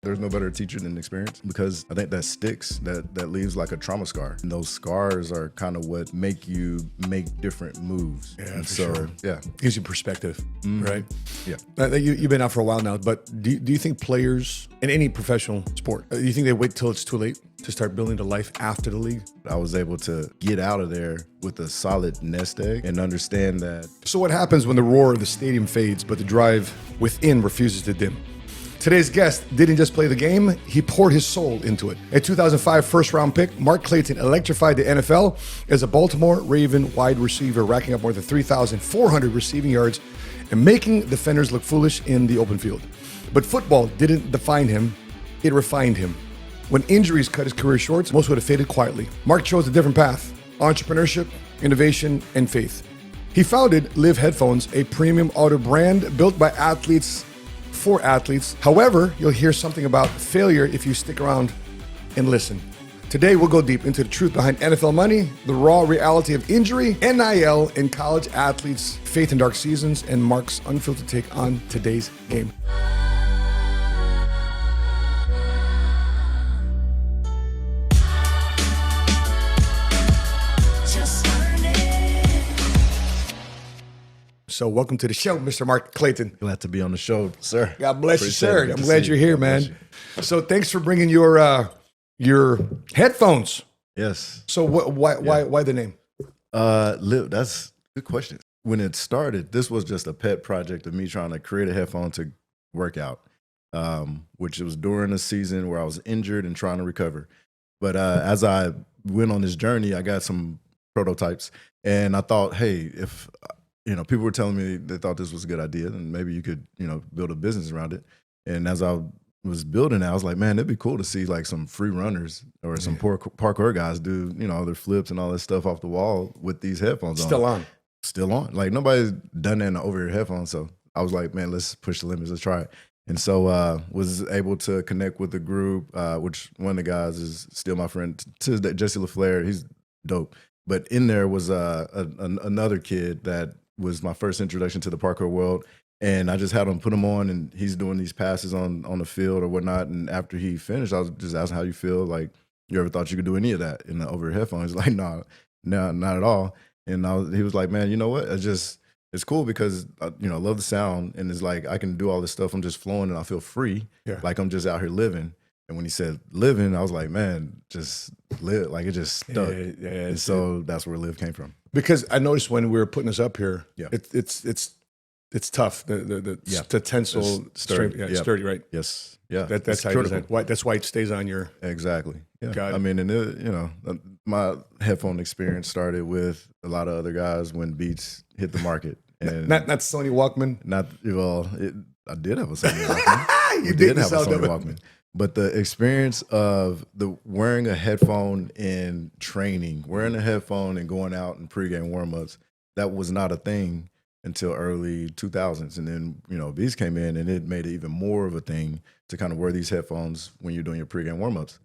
There's no better teacher than experience, because I think that sticks, that leaves like a trauma scar. And those scars are kind of what make you make different moves. Yeah, and for so, sure. Yeah. Gives you perspective, right? Yeah. You've been out for a while now, but do you think players in any professional sport, do you think they wait till it's too late to start building a life after the league? I was able to get out of there with a solid nest egg and understand that. So what happens when the roar of the stadium fades, but the drive within refuses to dim? Today's guest didn't just play the game, he poured his soul into it. A 2005 first-round pick, Mark Clayton electrified the NFL as a Baltimore Raven wide receiver, racking up more than 3,400 receiving yards and making defenders look foolish in the open field. But football didn't define him, it refined him. When injuries cut his career short, most would have faded quietly. Mark chose a different path: entrepreneurship, innovation, and faith. He founded Live Headphones, a premium audio brand built by athletes for athletes. However, you'll hear something about failure if you stick around and listen. Today, we'll go deep into the truth behind NFL money, the raw reality of injury, NIL, and college athletes' faith in dark seasons, and Mark's unfiltered take on today's game. So welcome to the show, Mr. Mark Clayton. Glad to be on the show, sir. God bless you, sir. Appreciate it. I'm glad you're here, man. So thanks for bringing your headphones. Yes. So why the name? That's a good question. When it started, this was just a pet project of me trying to create a headphone to work out, which it was during a season where I was injured and trying to recover. But as I went on this journey, I got some prototypes, and I thought, hey, if people were telling me they thought this was a good idea, and maybe you could, build a business around it. And as I was building it, I was like, man, it'd be cool to see like some free runners or some parkour guys do, their flips and all this stuff off the wall with these headphones on. Still on. Like nobody's done that in an over-ear headphone. So I was like, man, let's push the limits. Let's try it. And so was able to connect with the group, which one of the guys is still my friend, Jesse LaFleur. He's dope. But in there was another kid that was my first introduction to the parkour world. And I just had him put him on, and he's doing these passes on the field or whatnot. And after he finished, I was just asking how you feel. Like, you ever thought you could do any of that in the over-ear headphones? He's like, no, not at all. And he was like, man, you know what? It's cool because, I love the sound. And it's like, I can do all this stuff. I'm just flowing and I feel free. Yeah. Like I'm just out here living. And when he said living, I was like, man, just live. Like it just stuck. And so that's where live came from. Because I noticed when we were putting this up here, it's tough. The tensile strength, sturdy, right? Yes, yeah. That's how critical. That's why it stays on your. Exactly. Yeah. I mean, and my headphone experience started with a lot of other guys when Beats hit the market. And not Sony Walkman. I did have a Sony Walkman. You did have a Sony Walkman. But the experience of wearing a headphone in training, wearing a headphone and going out in pregame warmups, that was not a thing until early 2000s. And then, Beats came in and it made it even more of a thing to kind of wear these headphones when you're doing your pregame warmups.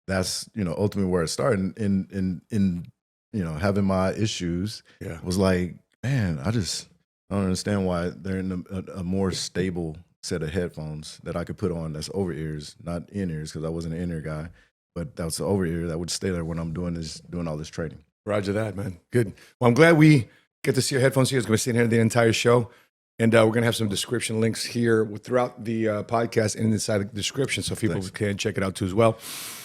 That's, ultimately where it started. In having my issues was like, man, I don't understand why they're in a more stable set of headphones that I could put on that's over ears, not in ears, because I wasn't an in ear guy, but that was the over ear that would stay there when I'm doing all this training. Roger that, man. Good. Well, I'm glad we get to see your headphones here. It's going to be sitting here the entire show. And we're going to have some description links here throughout the podcast and inside the description so people can check it out too as well.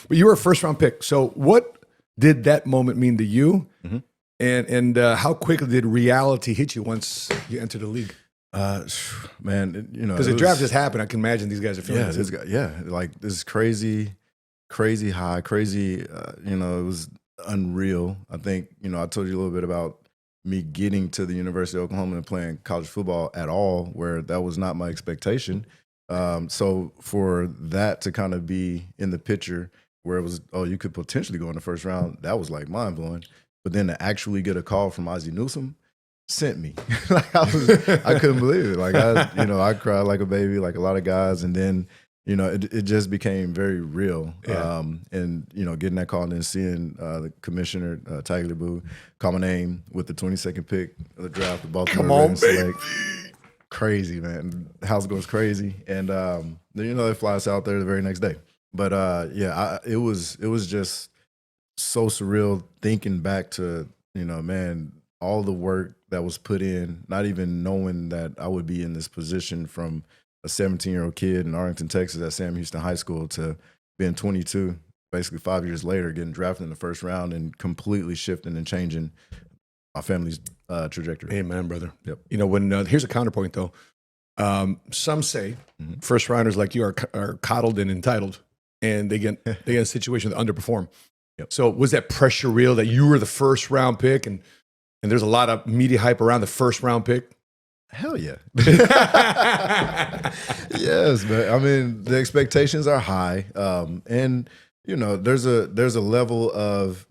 But you were a first-round pick. So what did that moment mean to you? Mm-hmm. And how quickly did reality hit you once you entered the league? Man, because the draft just happened. I can imagine these guys are feeling like this is crazy high, crazy. It was unreal. I think I told you a little bit about me getting to the University of Oklahoma and playing college football at all, where that was not my expectation. So for that to kind of be in the picture where it was, you could potentially go in the first round, that was like mind blowing. But then to actually get a call from Ozzie Newsome sent me. Like I couldn't believe it. Like I cried like a baby, like a lot of guys. And then, it just became very real. Yeah. And, getting that call and then seeing the commissioner, Tiger Boo, call my name with the 22nd pick of the draft, the Baltimore Ravens select. crazy, man. The house goes crazy, and then they fly us out there the very next day. But it was just so surreal thinking back to man, all the work that was put in, not even knowing that I would be in this position from a 17-year-old kid in Arlington, Texas, at Sam Houston High School to being 22, basically 5 years later, getting drafted in the first round and completely shifting and changing my family's trajectory. Amen, brother. Yep. When here's a counterpoint though. Some say first rounders like you are coddled and entitled, and they get in a situation that underperform. Yep. So was that pressure real that you were the first round pick, and there's a lot of media hype around the first round pick? Hell yeah. Yes, man. I mean, the expectations are high. And there's a level of,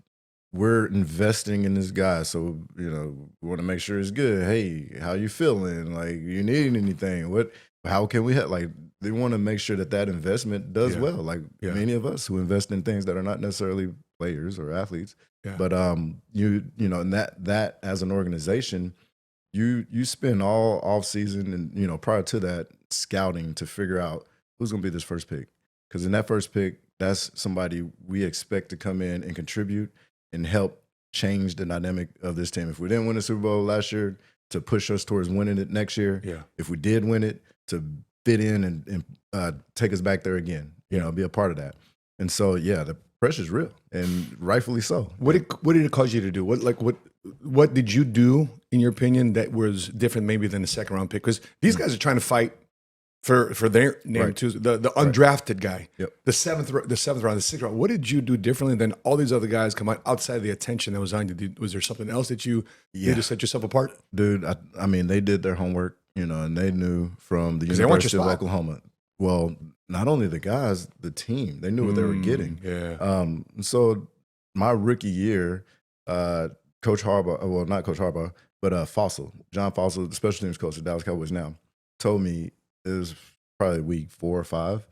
we're investing in this guy. So, we want to make sure it's good. Hey, how you feeling? Like, you need anything? How can we help? Like, they want to make sure that investment does well. Like many of us who invest in things that are not necessarily players or athletes. Yeah. But and that as an organization, you spend all off season and prior to that scouting to figure out who's going to be this first pick. Because in that first pick, that's somebody we expect to come in and contribute and help change the dynamic of this team. If we didn't win the Super Bowl last year, to push us towards winning it next year. Yeah. If we did win it, to fit in and take us back there again. Be a part of that. And so the pressure's real, and rightfully so. What did it cause you to do? What did you do, in your opinion, that was different maybe than the second round pick? Because these guys are trying to fight for their name too. The undrafted guy, the seventh round, the sixth round. What did you do differently than all these other guys come out outside of the attention that was on you? Was there something else that you did to set yourself apart? Dude, I mean, they did their homework, and they knew from the University of Oklahoma. Well, not only the guys, the team, they knew what they were getting. Yeah. So my rookie year, Coach Harbaugh, well, not Coach Harbaugh, but Fossil, John Fossil, the special teams coach of Dallas Cowboys now, told me, it was probably week 4 or 5.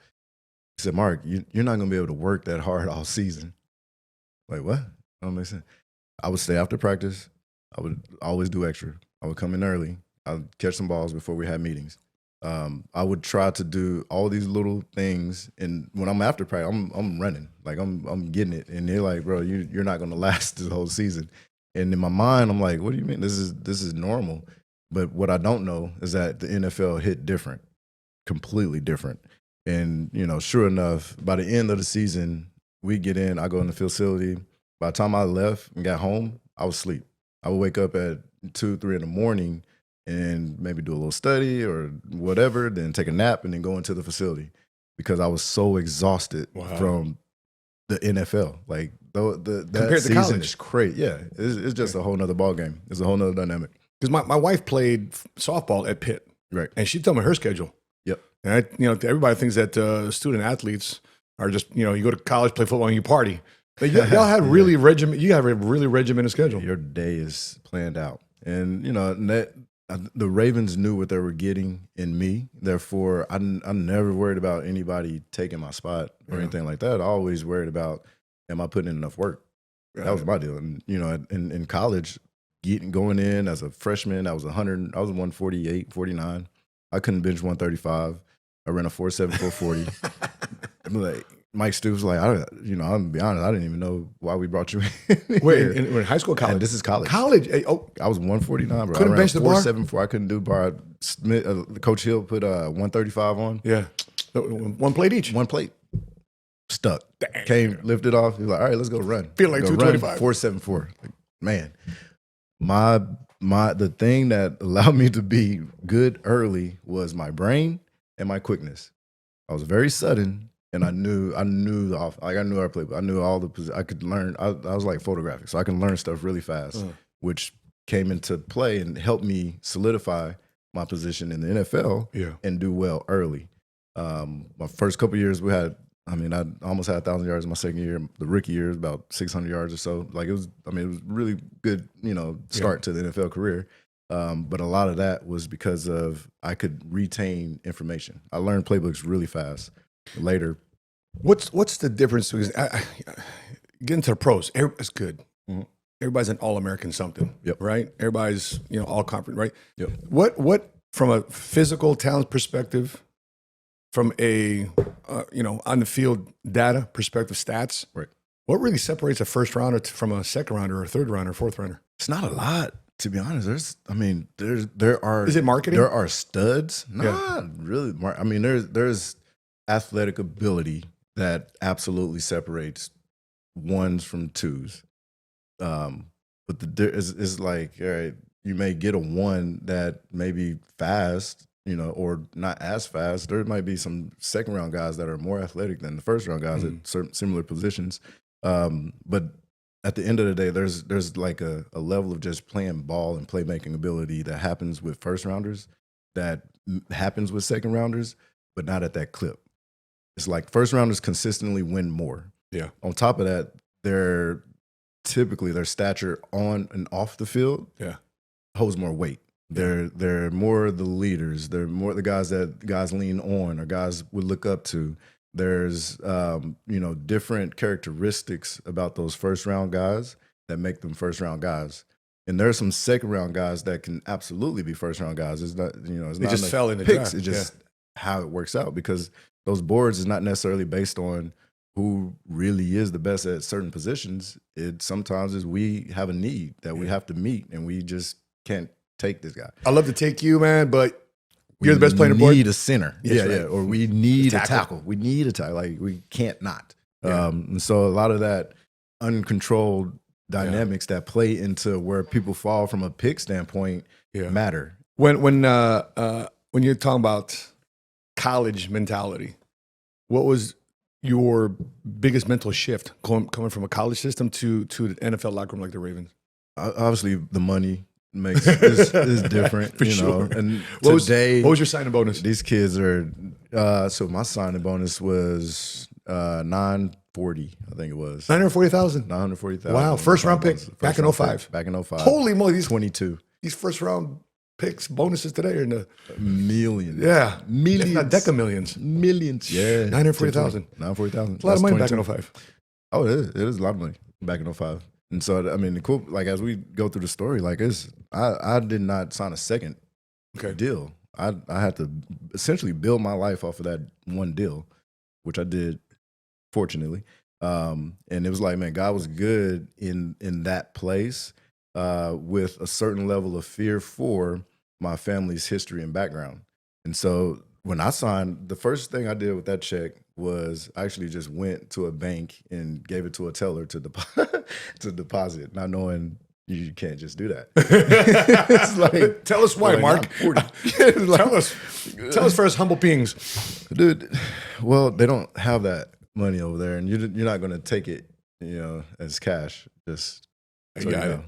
He said, Mark, you're not going to be able to work that hard all season. Like, what? That don't make sense. I would stay after practice. I would always do extra. I would come in early. I would catch some balls before we had meetings. I would try to do all these little things, and when I'm after practice, I'm running, like I'm getting it, and they're like, bro, you're not going to last the whole season. And in my mind, I'm like, what do you mean? This is normal. But what I don't know is that the NFL hit different, completely different. And sure enough, by the end of the season, we get in. I go in the facility. By the time I left and got home, I was asleep. I would wake up at 2, 3 in the morning and maybe do a little study or whatever, then take a nap and then go into the facility because I was so exhausted from the NFL. Like that season is crazy. Yeah, it's just a whole nother ball game. It's a whole nother dynamic. Because my wife played softball at Pitt, right? And she told me her schedule. Yep. And everybody thinks that student athletes are just you go to college, play football, and you party. But y'all had really You have a really regimented schedule. Your day is planned out, and the Ravens knew what they were getting in me. Therefore, I'm never worried about anybody taking my spot or anything like that. I always worried about, am I putting in enough work? Right. That was my deal. And in college, going in as a freshman, I was 148, 49. I couldn't bench 135. I ran a 4.7, 440. Like Mike Stoops was like, I'm gonna be honest, I didn't even know why we brought you in. Wait, in high school, college? And this is college. College? I was 149, bro. Couldn't bench the bar? 4.74. I couldn't do bar. Coach Hill put 135 on. Yeah. One plate each? One plate. Stuck. Dang. Came, lifted off. He was like, all right, let's go run. Feel like 225. 4.74. Like, man, the thing that allowed me to be good early was my brain and my quickness. I was very sudden. And I knew the off. Like I knew our playbook. I knew all the. I could learn. I was like photographic, so I can learn stuff really fast, which came into play and helped me solidify my position in the NFL and do well early. My first couple of years, I almost had 1,000 yards in my second year. The rookie year was about 600 yards or so. Like it was really good, start to the NFL career. But a lot of that was because of I could retain information. I learned playbooks really fast. Later, what's the difference? Because getting to the pros, everybody's good. Mm-hmm. Everybody's an All-American something, right? Everybody's all conference, right? Yep. What from a physical talent perspective, from a on the field data perspective, stats. Right. What really separates a first rounder from a second rounder or a third rounder, fourth rounder? It's not a lot, to be honest. There are. Is it marketing? There are studs. Not really. I mean, there's athletic ability that absolutely separates ones from twos. But it's like, all right, you may get a one that may be fast, or not as fast. There might be some second round guys that are more athletic than the first round guys at certain similar positions. But at the end of the day, there's like a level of just playing ball and playmaking ability that happens with first rounders, that happens with second rounders, but not at that clip. It's like first rounders consistently win more. Yeah. On top of that, typically their stature on and off the field holds more weight. They're more the leaders. They're more the guys that guys lean on or guys would look up to. There's different characteristics about those first round guys that make them first round guys. And there are some second round guys that can absolutely be first round guys. It's not, it's they not just fell in the picks. draft. It's just how it works out, because those boards is not necessarily based on who really is the best at certain positions. It sometimes is we have a need that we have to meet, and we just can't take this guy. I love to take you, man, but you're the best player on the board. We need a center. Right. Or we need a tackle. We need a tackle. Like, we can't not. And so a lot of that uncontrolled dynamics that play into where people fall from a pick standpoint matter. When you're talking about college mentality, what was your biggest mental shift coming from a college system to the NFL locker room like the Ravens? Obviously, the money is different, For sure. And what today, was your signing bonus? These kids are. So my signing bonus was $940, I think it was. $940,000. $940,000. Wow, first round pick back in 05. Back in 05. Holy moly, these 22. These first round picks bonuses today are in the millions. Yeah, millions, if not deca millions. Millions. Yeah, $940,000. $940,000. A lot of money back in 05. Oh, it is. It is a lot of money back in 05. And so, I mean, the cool, like, as we go through the story, like, I did not sign a second deal. I had to essentially build my life off of that one deal, which I did, fortunately. And it was like, man, God was good in that place with a certain level of fear for my family's history and background. And so when I signed, the first thing I did with that check was I actually just went to a bank and gave it to a teller to deposit, not knowing you can't just do that. It's like, tell us why, Mark. Tell us first, humble beings. Dude, well, they don't have that money over there, and you're not going to take it, as cash. Just so you know.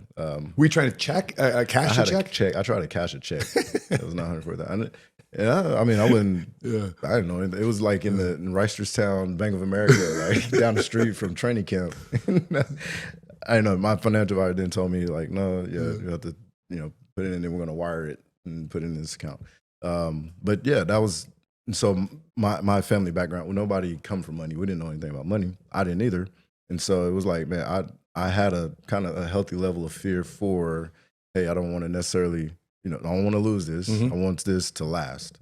We trying to check cash a check? I tried to cash a check. It was not $140,000. Yeah, I mean, I wouldn't. I didn't know. It was like in Reisterstown, Bank of America, like down the street from training camp. I know my financial advisor then told me, like, no, you have to, put it in, and we're going to wire it and put it in this account. But yeah, that was so my family background. Well, nobody come from money. We didn't know anything about money. I didn't either. And so it was like, man, I had a kind of a healthy level of fear for, hey, I don't want to necessarily. I don't want to lose this. I want this to last,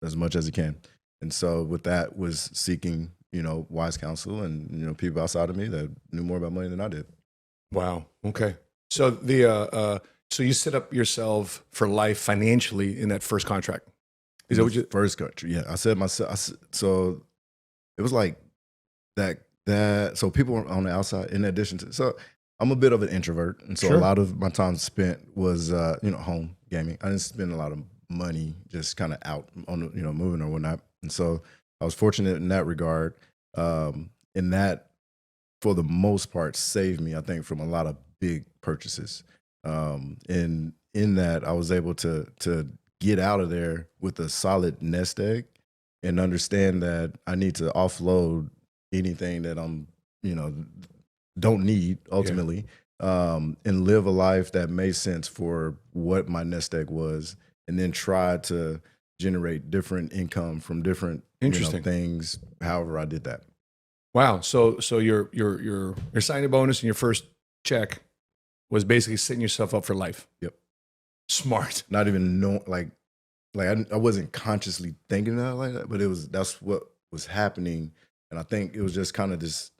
as much as it can. And so with that was seeking, wise counsel and, people outside of me that knew more about money than I did. Wow. Okay. So so you set up yourself for life financially in that first contract. Is that what you first contract? Yeah. I said myself. So it was like that. So people on the outside, in addition to, so I'm a bit of an introvert, and so a lot of my time spent was, home gaming. I didn't spend a lot of money just kind of out on, moving or whatnot. And so I was fortunate in that regard. And that, for the most part, saved me, I think, from a lot of big purchases. And in that, I was able to get out of there with a solid nest egg and understand that I need to offload anything that I'm, don't need ultimately, and live a life that made sense for what my nest egg was, and then try to generate different income from different things. However, I did that. Wow. So your signing bonus and your first check was basically setting yourself up for life. Yep. Smart. Not even know, like, like I wasn't consciously thinking that like that, but that's what was happening. And I think it was just kind of this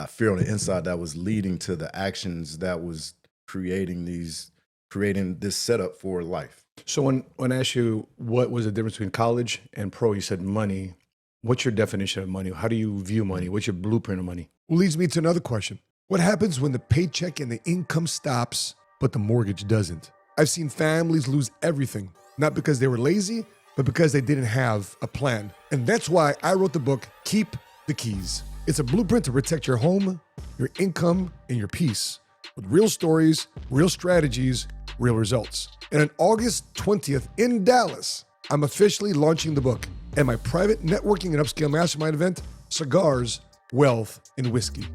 fear on the inside that was leading to the actions that was creating this setup for life. So when I asked you what was the difference between college and pro, you said money. What's your definition of money? How do you view money? What's your blueprint of money? Well, leads me to another question. What happens when the paycheck and the income stops, but the mortgage doesn't? I've seen families lose everything, not because they were lazy, but because they didn't have a plan. And that's why I wrote the book, Keep the Keys. It's a blueprint to protect your home, your income, and your peace with real stories, real strategies, real results. And on August 20th in Dallas, I'm officially launching the book and my private networking and upscale mastermind event, Cigars, Wealth, and Whiskey.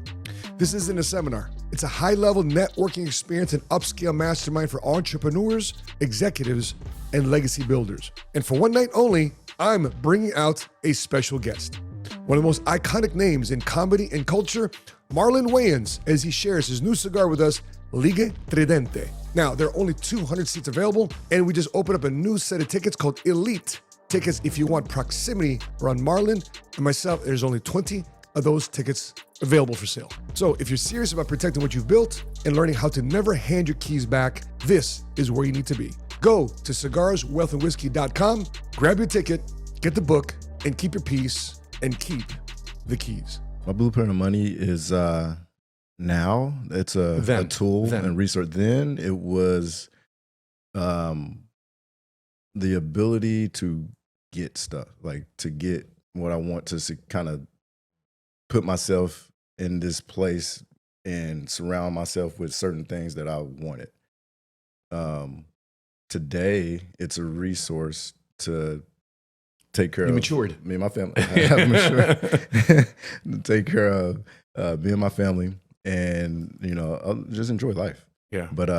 This isn't a seminar. It's a high-level networking experience and upscale mastermind for entrepreneurs, executives, and legacy builders. And for one night only, I'm bringing out a special guest. One of the most iconic names in comedy and culture, Marlon Wayans, as he shares his new cigar with us, Liga Tridente. Now, there are only 200 seats available, and we just opened up a new set of tickets called Elite tickets if you want proximity around Marlon and myself. There's only 20 of those tickets available for sale. So if you're serious about protecting what you've built and learning how to never hand your keys back, this is where you need to be. Go to cigarswealthandwhiskey.com, grab your ticket, get the book, and keep your peace and keep the keys. My blueprint of money is now it's a tool and resource. Then it was the ability to get stuff, like to get what I want to kind of put myself in this place and surround myself with certain things that I wanted. Today, it's a resource to take care of matured. Me and my family. I have matured. Take care of me and my family, and I'll just enjoy life. Yeah. But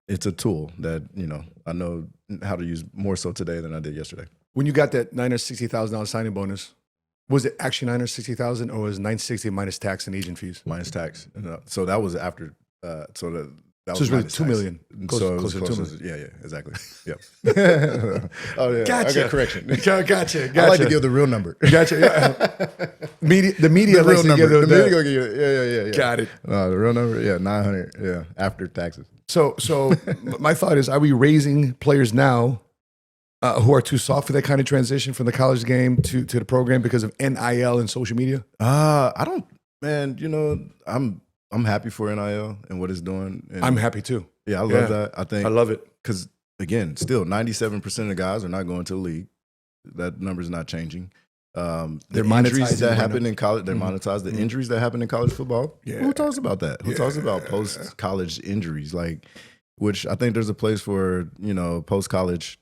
it's a tool that I know how to use more so today than I did yesterday. When you got that $960,000 signing bonus, was it actually $960,000 or was it $960 minus tax and agent fees? Minus tax. So that was after. That was really $2 million. Closer to $2 million. Yeah, exactly. Yeah. Oh yeah. Gotcha. I got correction. Gotcha. I like to give the real number. Gotcha. Yeah. The media the real number. The media go gonna give you. Yeah. Got it. The real number. Yeah, 900. Yeah, after taxes. So my thought is, are we raising players now who are too soft for that kind of transition from the college game to the program because of NIL and social media? I don't, man. I'm happy for NIL and what it's doing. And I'm happy too. Yeah, I love that. I love it. Because, again, still 97% of the guys are not going to the league. That number's not changing. The injuries that happen in college, they're monetized. The injuries that happen in college football, who talks about that? Who talks about post-college injuries? Which I think there's a place for, post-college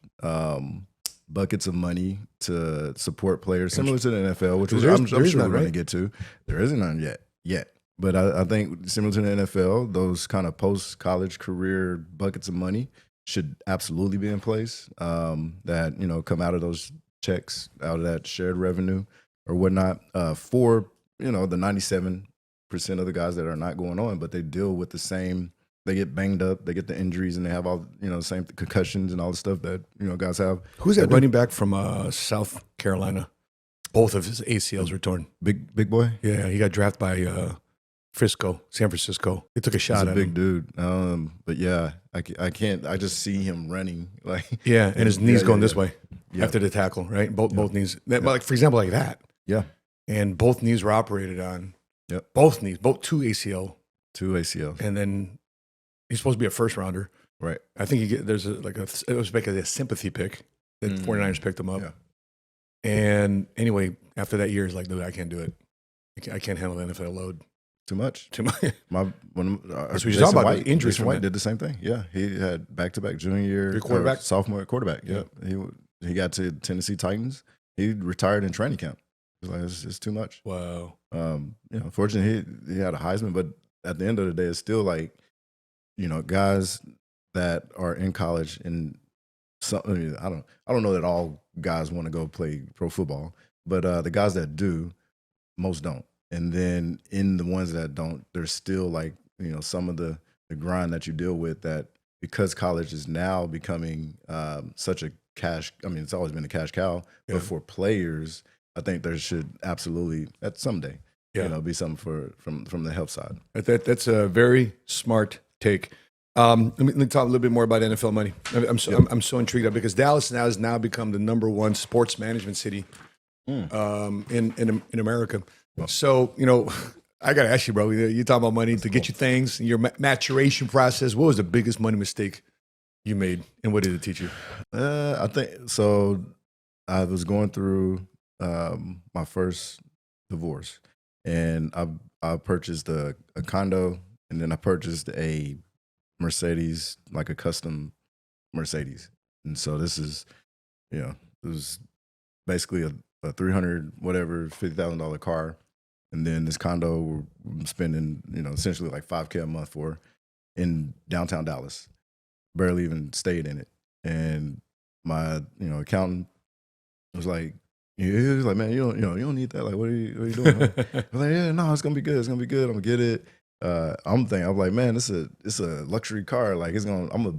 buckets of money to support players, similar to the NFL, which I'm sure we're going to get to. There isn't none yet. But I think similar to the NFL, those kind of post-college career buckets of money should absolutely be in place that, come out of those checks, out of that shared revenue or whatnot for, the 97% of the guys that are not going on, but they deal with the same, they get banged up, they get the injuries, and they have all, the same concussions and all the stuff that, guys have. Who's that running back from South Carolina? Both of his ACLs were torn. Big boy? Yeah, he got drafted by San Francisco. They took a shot at him. He's a big dude. But yeah, I can't. I just see him running and his knees going this way after the tackle, right? Both knees. Like for example, like that. Yeah. And both knees were operated on. Yep. Both knees, two ACL. Two ACL. And then he's supposed to be a first rounder. Right. I think it was basically a sympathy pick that 49ers picked him up. Yeah. And anyway, after that year, he's like, dude, I can't do it. I can't handle the NFL load. Too much. That's what you're talking about. Injuries. Jason White did the same thing. Yeah, he had back-to-back junior year, sophomore quarterback. Yeah, he got to Tennessee Titans. He retired in training camp. It's too much. Wow. Fortunately, he had a Heisman, but at the end of the day, it's still guys that are in college and I don't know that all guys want to go play pro football, but the guys that do, most don't. And then in the ones that don't, there's still some of the grind that you deal with that because college is now becoming such a cash. I mean, it's always been a cash cow, but for players, I think there should absolutely at someday, be something from the health side. That's a very smart take. Let me talk a little bit more about NFL money. I'm so intrigued of it because Dallas now has become the #1 sports management city in America. So, I got to ask you, bro, you talk about money to get you things, your maturation process. What was the biggest money mistake you made and what did it teach you? I think so. I was going through my first divorce and I purchased a condo and then I purchased a Mercedes, like a custom Mercedes. And so this is, it was basically a $300 whatever $50,000 car, and then this condo we're spending essentially like $5K a month for in downtown Dallas. Barely even stayed in it, and my accountant was like, he was like, man, you don't need that. Like, what are you doing? I was like, yeah, no, it's gonna be good. It's gonna be good. I'm gonna get it. I'm like, man, it's a luxury car. Like, I'm gonna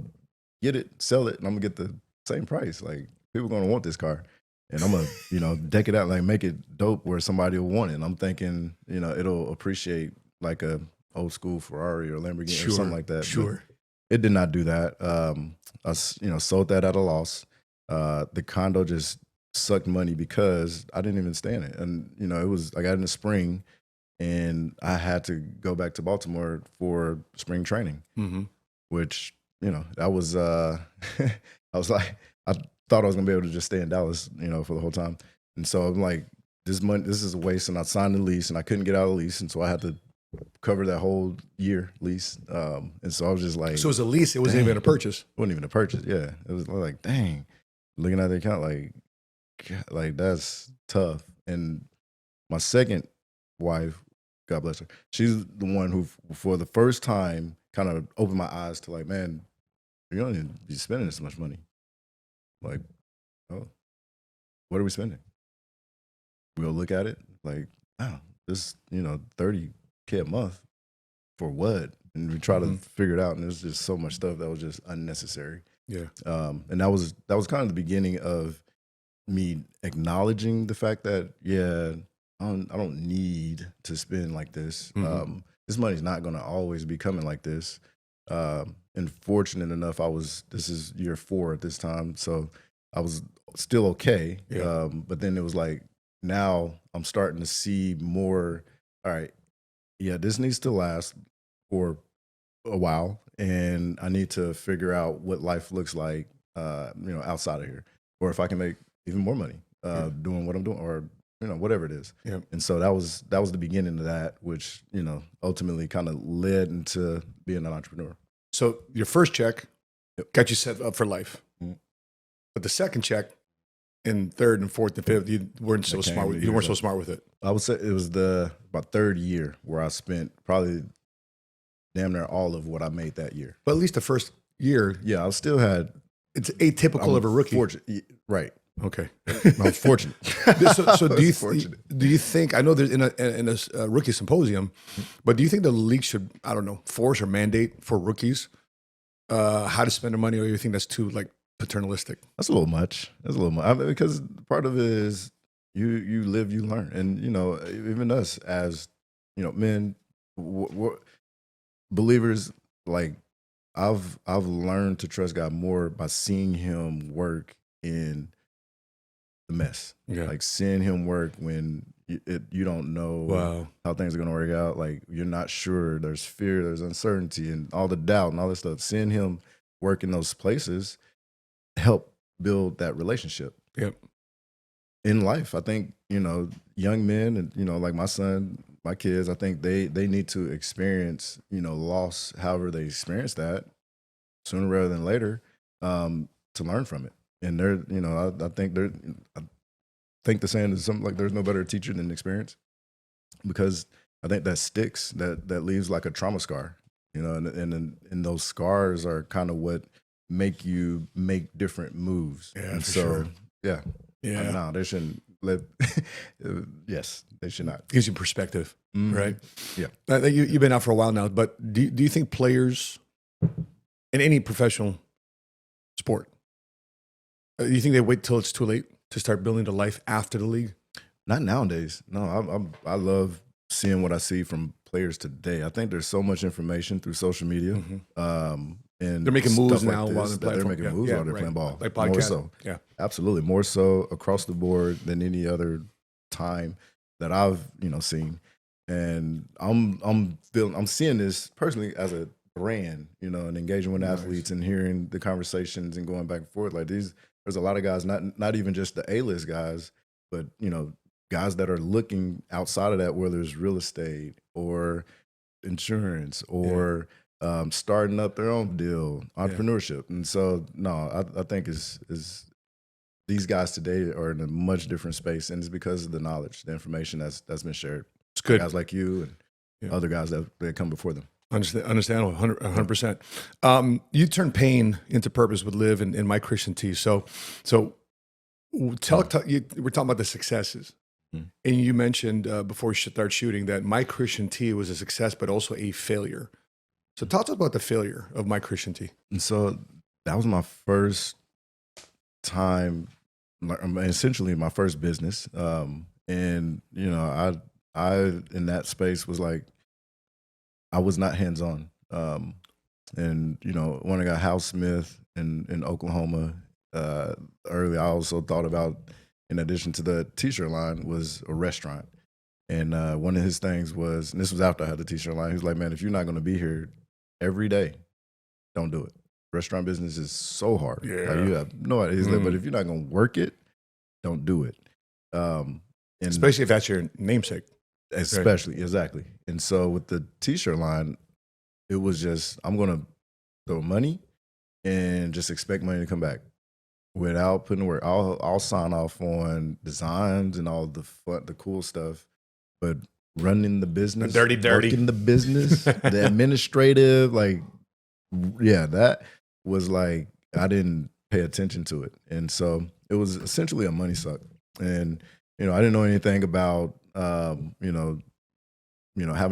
get it, sell it, and I'm gonna get the same price. Like, people are gonna want this car, and I'm gonna deck it out, like make it dope where somebody will want it. And I'm thinking, it'll appreciate like a old school Ferrari or Lamborghini or something like that. Sure. But it did not do that. I sold that at a loss. The condo just sucked money because I didn't even stay in it, and it was I got in the spring. And I had to go back to Baltimore for spring training, which, that was, I was like, I thought I was going to be able to just stay in Dallas, for the whole time. And so I'm like, this is a waste. And I signed the lease and I couldn't get out of the lease. And so I had to cover that whole year lease. And so I was just like. So it was a lease. It wasn't even a purchase. It wasn't even a purchase. Yeah. It was like, dang, looking at the account, like that's tough. And my second wife, God bless her, she's the one who, for the first time, kind of opened my eyes to like, man, you don't even be spending this much money. Like, oh, what are we spending? We'll look at it like, oh, this, $30K a month for what? And we try to figure it out, and there's just so much stuff that was just unnecessary. Yeah. And that was kind of the beginning of me acknowledging the fact that, I don't need to spend like this. This money's not going to always be coming like this. And fortunate enough, this is year 4 at this time. So I was still okay. Yeah. But then it was like, now I'm starting to see more, all right, this needs to last for a while. And I need to figure out what life looks like, outside of here, or if I can make even more money doing what I'm doing, or whatever it is. Yeah. And so that was the beginning of that, which, ultimately kind of led into being an entrepreneur. So your first check got you set up for life. But the second check and third and fourth and fifth, you weren't so smart with it. I would say it was about third year where I spent probably damn near all of what I made that year. But at least the first year. Yeah, I still had. It's atypical of a rookie. Right. Okay. I was fortunate. So do you think, I know there's in a rookie symposium, but do you think the league should, I don't know, force or mandate for rookies how to spend their money, or do you think that's too like paternalistic? That's a little much. I mean, because part of it is you live, you learn. And, even us as, men, believers, like I've learned to trust God more by seeing him work in the mess. Yeah. Like seeing him work when you don't know how things are going to work out. Like you're not sure. There's fear, there's uncertainty, and all the doubt and all this stuff. Seeing him work in those places help build that relationship. Yep. In life, I think, young men and, like my son, my kids, I think they need to experience, loss, however they experience that, sooner rather than later, to learn from it. And I think the saying is something like there's no better teacher than experience, because I think that sticks, that leaves like a trauma scar, and those scars are kind of what make you make different moves. Yeah, and for so, sure. Yeah. Yeah. No, they shouldn't live. Yes, they should not. Gives you perspective, right? Yeah. You've been out for a while now, but do you think players in any professional sport? You think they wait till it's too late to start building the life after the league? Not nowadays. No, I love seeing what I see from players today. I think there's so much information through social media. And they're making moves stuff now like while this, they're that they're making moves while they're playing ball. Like more podcast. so. Yeah. Absolutely. More so across the board than any other time that I've, seen. And I'm seeing this personally as a brand, and engaging with athletes and hearing the conversations and going back and forth. Like there's a lot of guys, not even just the A-list guys, but guys that are looking outside of that, whether it's real estate or insurance or starting up their own deal, entrepreneurship. And so, no, I think is these guys today are in a much different space, and it's because of the knowledge, the information that's been shared. It's good. Guys like you and other guys that come before them. Understandable, 100%. You turn pain into purpose with Live and My Christian Tea. So we're talking about the successes. And you mentioned before we start shooting that My Christian Tea was a success, but also a failure. So talk to us about the failure of My Christian Tea. And so that was my first time, essentially my first business. And, I in that space was like, I was not hands-on. And, when I got House Smith in Oklahoma early, I also thought about, in addition to the t-shirt line, was a restaurant. And one of his things was, and this was after I had the t-shirt line, he was like, man, if you're not going to be here every day, don't do it. Restaurant business is so hard. Yeah. Like, you have no idea. He's like, but if you're not going to work it, don't do it. And especially if that's your namesake. Especially, right. Exactly. And so with the t-shirt line, it was just, I'm going to throw money and just expect money to come back without putting work. I'll sign off on designs and all the cool stuff, but running the business, dirty, working the business, the administrative, that was like, I didn't pay attention to it. And so it was essentially a money suck. And, I didn't know anything about, having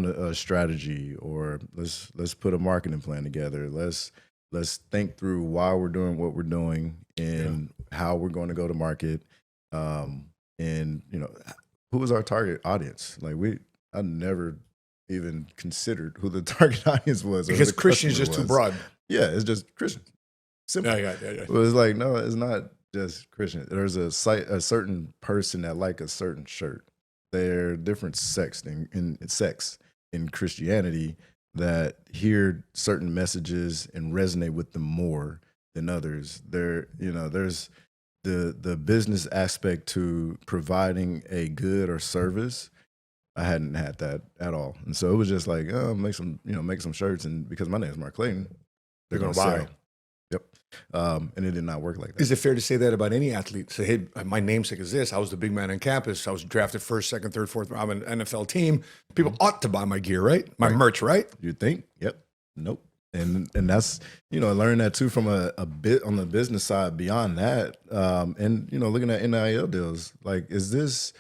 a strategy, or let's put a marketing plan together. Let's think through why we're doing what we're doing and how we're going to go to market. And who is our target audience? Like I never even considered who the target audience was. Because Christian is just too broad. Yeah, it's just Christian. Simple. Yeah. But it's like, no, it's not just Christian. There's a certain person that like a certain shirt. They're different sex in Christianity that hear certain messages and resonate with them more than others. There's the business aspect to providing a good or service. I hadn't had that at all. And so it was just like, make some shirts. And because my name is Mark Clayton, they're going to buy. Yep. And it did not work like that. Is it fair to say that about any athlete? Say, hey, my namesake is this. I was the big man on campus. I was drafted first, second, third, fourth. I'm an NFL team. People ought to buy my gear, right? My merch, right? You think? Yep. Nope. And that's, learning that too from a bit on the business side beyond that. And, looking at NIL deals, like, is this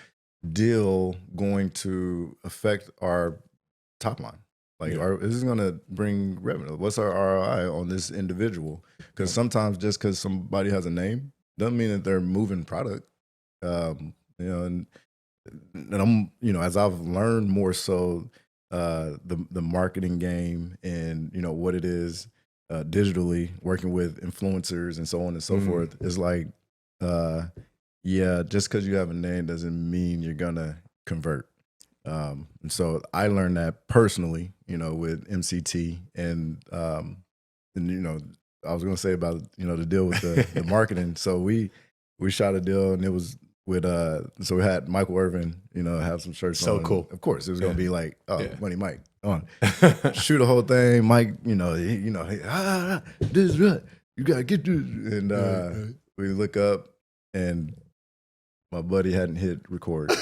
deal going to affect our top line? Like, is this going to bring revenue? What's our ROI on this individual? Because sometimes just because somebody has a name doesn't mean that they're moving product. And I'm, as I've learned more so the marketing game and, what it is digitally, working with influencers and so on and so forth, is like, just because you have a name doesn't mean you're going to convert. And so I learned that personally, with MCT and I was going to say about, the deal with the marketing. So we shot a deal, and it was with, so we had Michael Irvin, have some shirts on. So cool. Of course, it was going to be like, Money Mike on. Shoot the whole thing. Mike, this is right. You got to get this. And we look up, and my buddy hadn't hit record.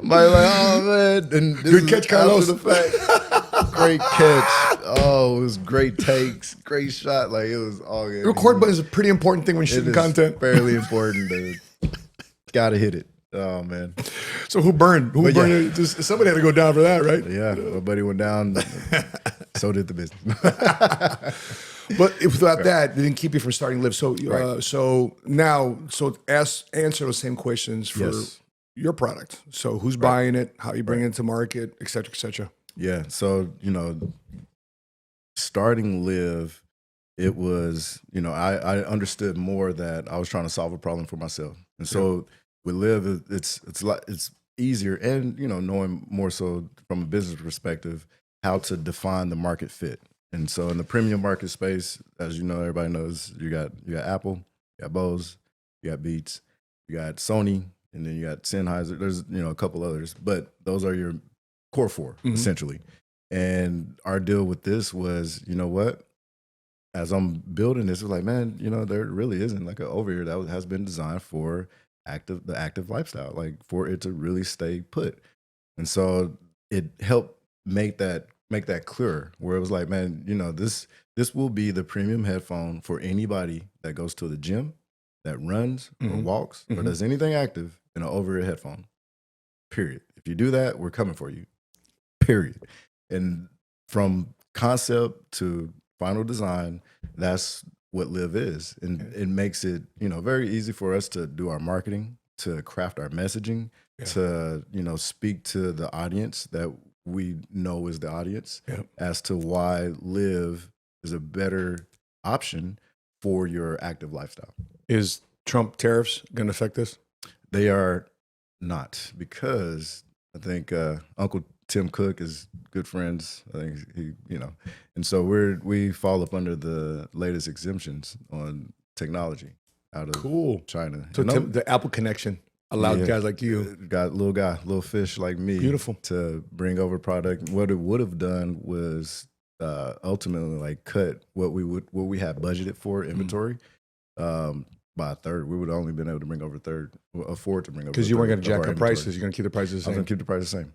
Mike like, oh man, and this good catch, Carlos. The fact. Great catch. Oh, it was great takes, great shot. Like, it was all good. The record button is a pretty important thing when shooting content. Fairly important, dude. Gotta hit it. Oh man. So who burned? Who But burned? yeah. It? Just, somebody had to go down for that, right? Yeah, my buddy went down. So did the business. But without that, they didn't keep you from starting Live. So, Right. so now, answer those same questions for Yes. your product. So, who's buying it? How you bring it to market, et cetera, et cetera. Yeah. So, starting Live, it was, I understood more that I was trying to solve a problem for myself. And so with Live, it's easier and, knowing more so from a business perspective, how to define the market fit. And so in the premium market space, as you know, everybody knows you got Apple, you got Bose, you got Beats, you got Sony, and then you got Sennheiser. There's, a couple others, but those are your core four, essentially. And our deal with this was, you know what? As I'm building this, it was like, man, there really isn't like an over here that has been designed for the active lifestyle, like for it to really stay put. And so it helped make that clearer, where it was like, man, this will be the premium headphone for anybody that goes to the gym, that runs or walks or does anything active in an over-ear headphone. Period. If you do that, we're coming for you. Period. And from concept to final design, that's what Live is. And it makes it, very easy for us to do our marketing, to craft our messaging, to, speak to the audience that we know is the audience as to why Live is a better option for your active lifestyle. Is Trump tariffs going to affect this? They are not, because I think Uncle Tim Cook is good friends. I think he, and so we fall up under the latest exemptions on technology out of China. So the Apple connection allowed guys like you, got little fish like me, beautiful, to bring over product. What it would have done was ultimately like cut what we had budgeted for inventory by a third. We would have only been able to bring over a third, afford to bring over. Because you weren't going to jack up prices. You're going to keep the prices the same. I was going to keep the price the same.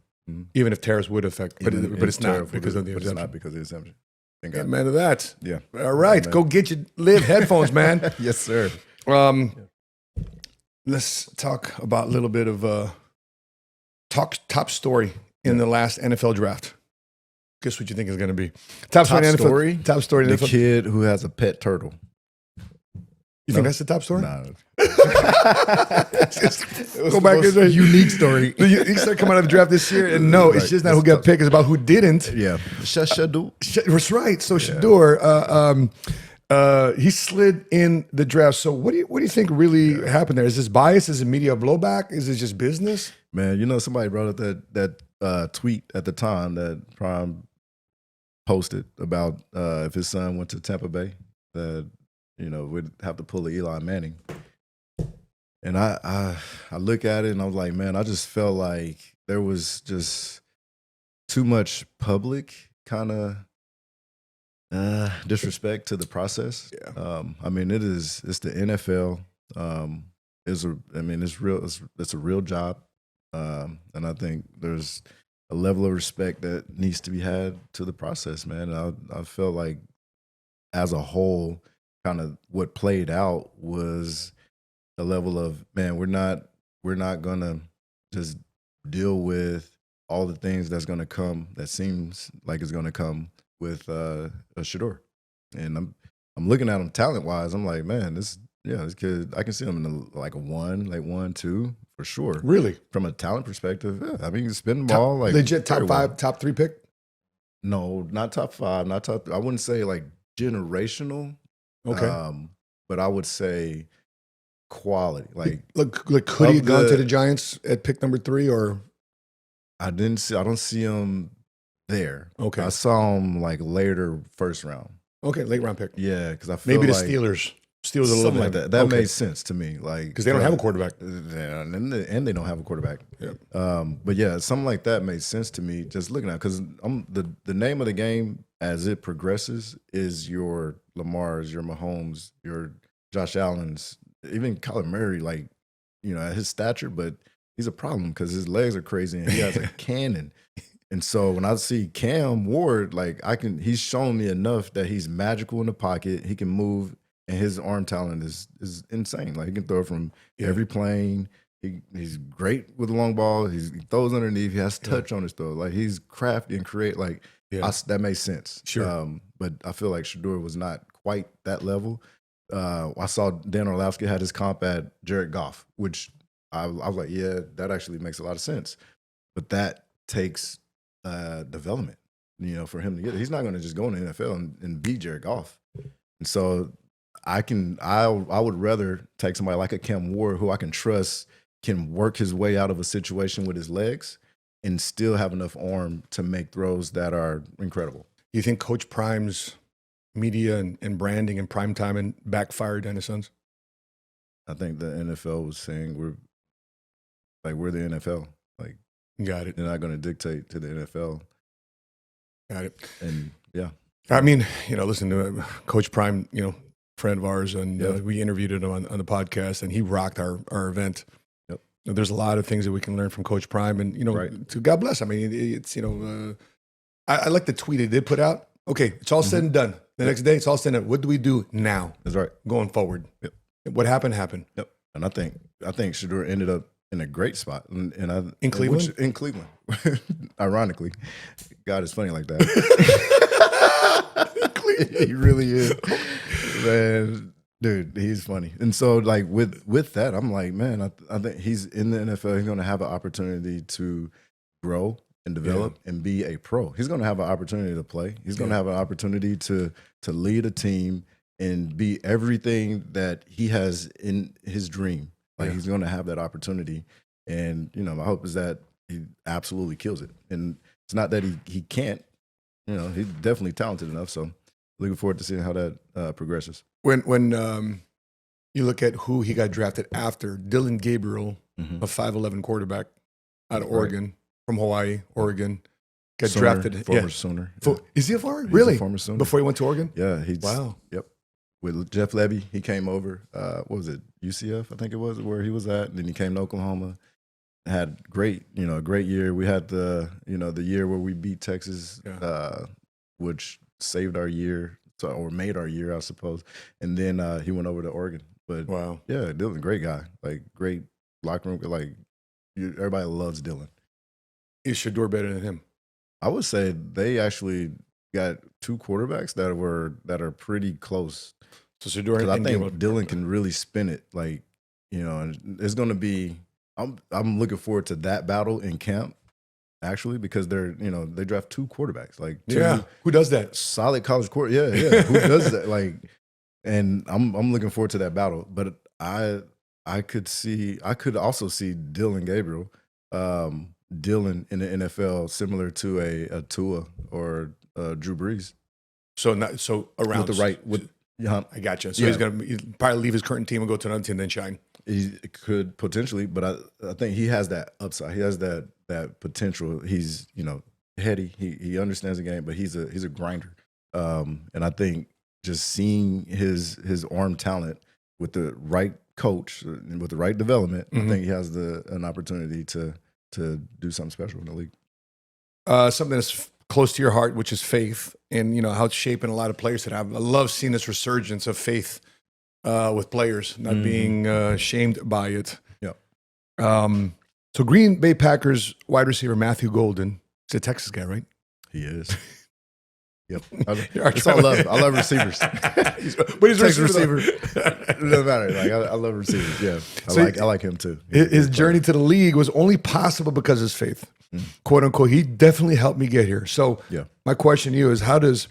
Even if tariffs would affect, but it's not because of the exemption. It's not because of the exemption. Yeah, man of that. Yeah. All right, go get your Live headphones, man. Yes, sir. Let's talk about a little bit of top story in the last NFL draft. Guess what you think is going to be top story? Top story. The kid who has a pet turtle. You think that's the top story? Nah. Go back. It's a unique story. He started coming out of the draft this year, and no, it's just not who got picked. It's about who didn't. Yeah, Shador. That's right. So Shador, he slid in the draft. So what do you think really happened there? Is this bias? Is it media blowback? Is it just business? Man, somebody brought up that tweet at the time that Prime posted about if his son went to Tampa Bay, that we'd have to pull a Eli Manning. And I look at it and I was like, man, I just felt like there was just too much public kind of disrespect to the process. Yeah. It's the NFL. It's real. It's a real job. And I think there's a level of respect that needs to be had to the process, man. And I felt like as a whole, kind of what played out was the level of, man, we're not gonna just deal with all the things that's gonna come, that seems like it's gonna come with a Shador. And I'm looking at him talent wise. I'm like, man, this kid, I can see him in like 1, 2 for sure. Really, from a talent perspective, yeah. He's spinning the ball like legit top 5, top 3 pick. No, not top 5, not top. I wouldn't say like generational. Okay. But I would say quality. Like could he have gone to the Giants at pick number 3, or? I don't see him there. Okay. I saw him like later first round. Okay, late round pick. Yeah, because I feel maybe the like Steelers a little something bit like that. That made sense to me. Like, because they don't have a quarterback. Yeah, and they don't have a quarterback. Yeah. But yeah, something like that made sense to me just looking at, because the name of the game as it progresses is your Lamar's, your Mahomes, your Josh Allen's, even Kyler Murray, like, at his stature, but he's a problem because his legs are crazy and he has a cannon. And so when I see Cam Ward, like he's shown me enough that he's magical in the pocket. He can move, and his arm talent is insane. Like, he can throw from every plane. he's great with the long ball. He throws underneath. He has touch on his throw. Like he's crafty and create. Like that makes sense. Sure. But I feel like Shador was not quite that level. I saw Dan Orlovsky had his comp at Jared Goff, which I was like, yeah, that actually makes a lot of sense. But that takes development, for him to get it. He's not going to just go in the NFL and beat Jared Goff. And so I would rather take somebody like a Cam Ward who I can trust can work his way out of a situation with his legs and still have enough arm to make throws that are incredible. You think Coach Prime's media and branding and prime time backfired on his sons? I think the NFL was saying we're the NFL. Like, got it. They're not going to dictate to the NFL. Got it. And yeah, I mean, listen to Coach Prime, friend of ours, and we interviewed him on the podcast, and he rocked our event. Yep. There's a lot of things that we can learn from Coach Prime, and right. to God bless. I mean, it's I like the tweet he did put out. Okay, it's all said and done. The next day, it's all said and done. What do we do now? That's right. Going forward. Yep. What happened. Yep. And I think Shador ended up in a great spot, in Cleveland. In Cleveland, ironically, God is funny like that. He really is, man. Dude, he's funny. And so, like with that, I'm like, man, I think he's in the NFL. He's going to have an opportunity to grow and develop and be a pro. He's going to have an opportunity to play. He's going to have an opportunity to lead a team and be everything that he has in his dream. Like he's going to have that opportunity. And, my hope is that he absolutely kills it. And it's not that he can't, he's definitely talented enough. So looking forward to seeing how that progresses. When you look at who he got drafted after, Dylan Gabriel, a 5'11" quarterback out of Oregon, from Hawaii, Oregon, got drafted. Former Sooner. Is he a former? Really? He's a former Sooner. Before he went to Oregon? Yeah. Wow. Yep. With Jeff Levy, he came over. What was it? UCF, I think it was, where he was at. And then he came to Oklahoma. Had a great year. We had the year where we beat Texas, which saved our year, or made our year, I suppose. And then he went over to Oregon. But wow, yeah, Dylan, great guy, like great locker room. Like everybody loves Dylan. Is Shador better than him? I would say they actually got two quarterbacks that are pretty close. So Shador, I think Dylan can really spin it. Like and it's going to be. I'm looking forward to that battle in camp, actually, because they draft two quarterbacks. Like who does that? Solid college quarterback. Yeah. Who does that? Like, and I'm looking forward to that battle. But I could also see Dylan Gabriel, Dylan in the NFL, similar to a Tua or Drew Brees. So around with the right with. Yeah, I got you. So he's going to probably leave his current team and go to another team, then shine. He could potentially, but I think he has that upside. He has that potential. He's heady. He understands the game, but he's a grinder. And I think just seeing his arm talent with the right coach and with the right development, I think he has an opportunity to do something special in the league. Something that's close to your heart, which is faith, and how it's shaping a lot of players today. I love seeing this resurgence of faith with players not being shamed by it. Yeah. So Green Bay Packers wide receiver Matthew Golden, he's a Texas guy, right? He is. Yep. That's all I love. I love receivers. But he's a receiver. It doesn't matter. Like I love receivers. Yeah. I like him too. His journey to the league was only possible because of his faith. Quote unquote, he definitely helped me get here. So my question to you is, how does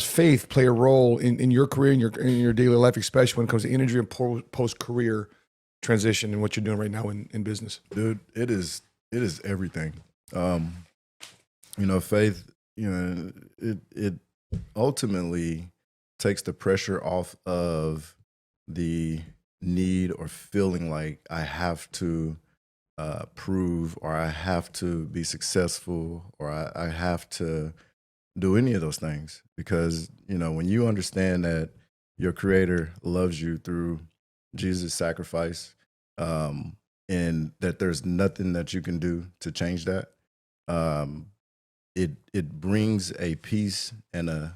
faith play a role in your career, in your daily life, especially when it comes to injury and post-career transition and what you're doing right now in business? Dude, it is everything. Faith, it ultimately takes the pressure off of the need or feeling like I have to prove, or I have to be successful, or I have to do any of those things. Because, when you understand that your Creator loves you through Jesus' sacrifice, and that there's nothing that you can do to change that, it brings a peace and a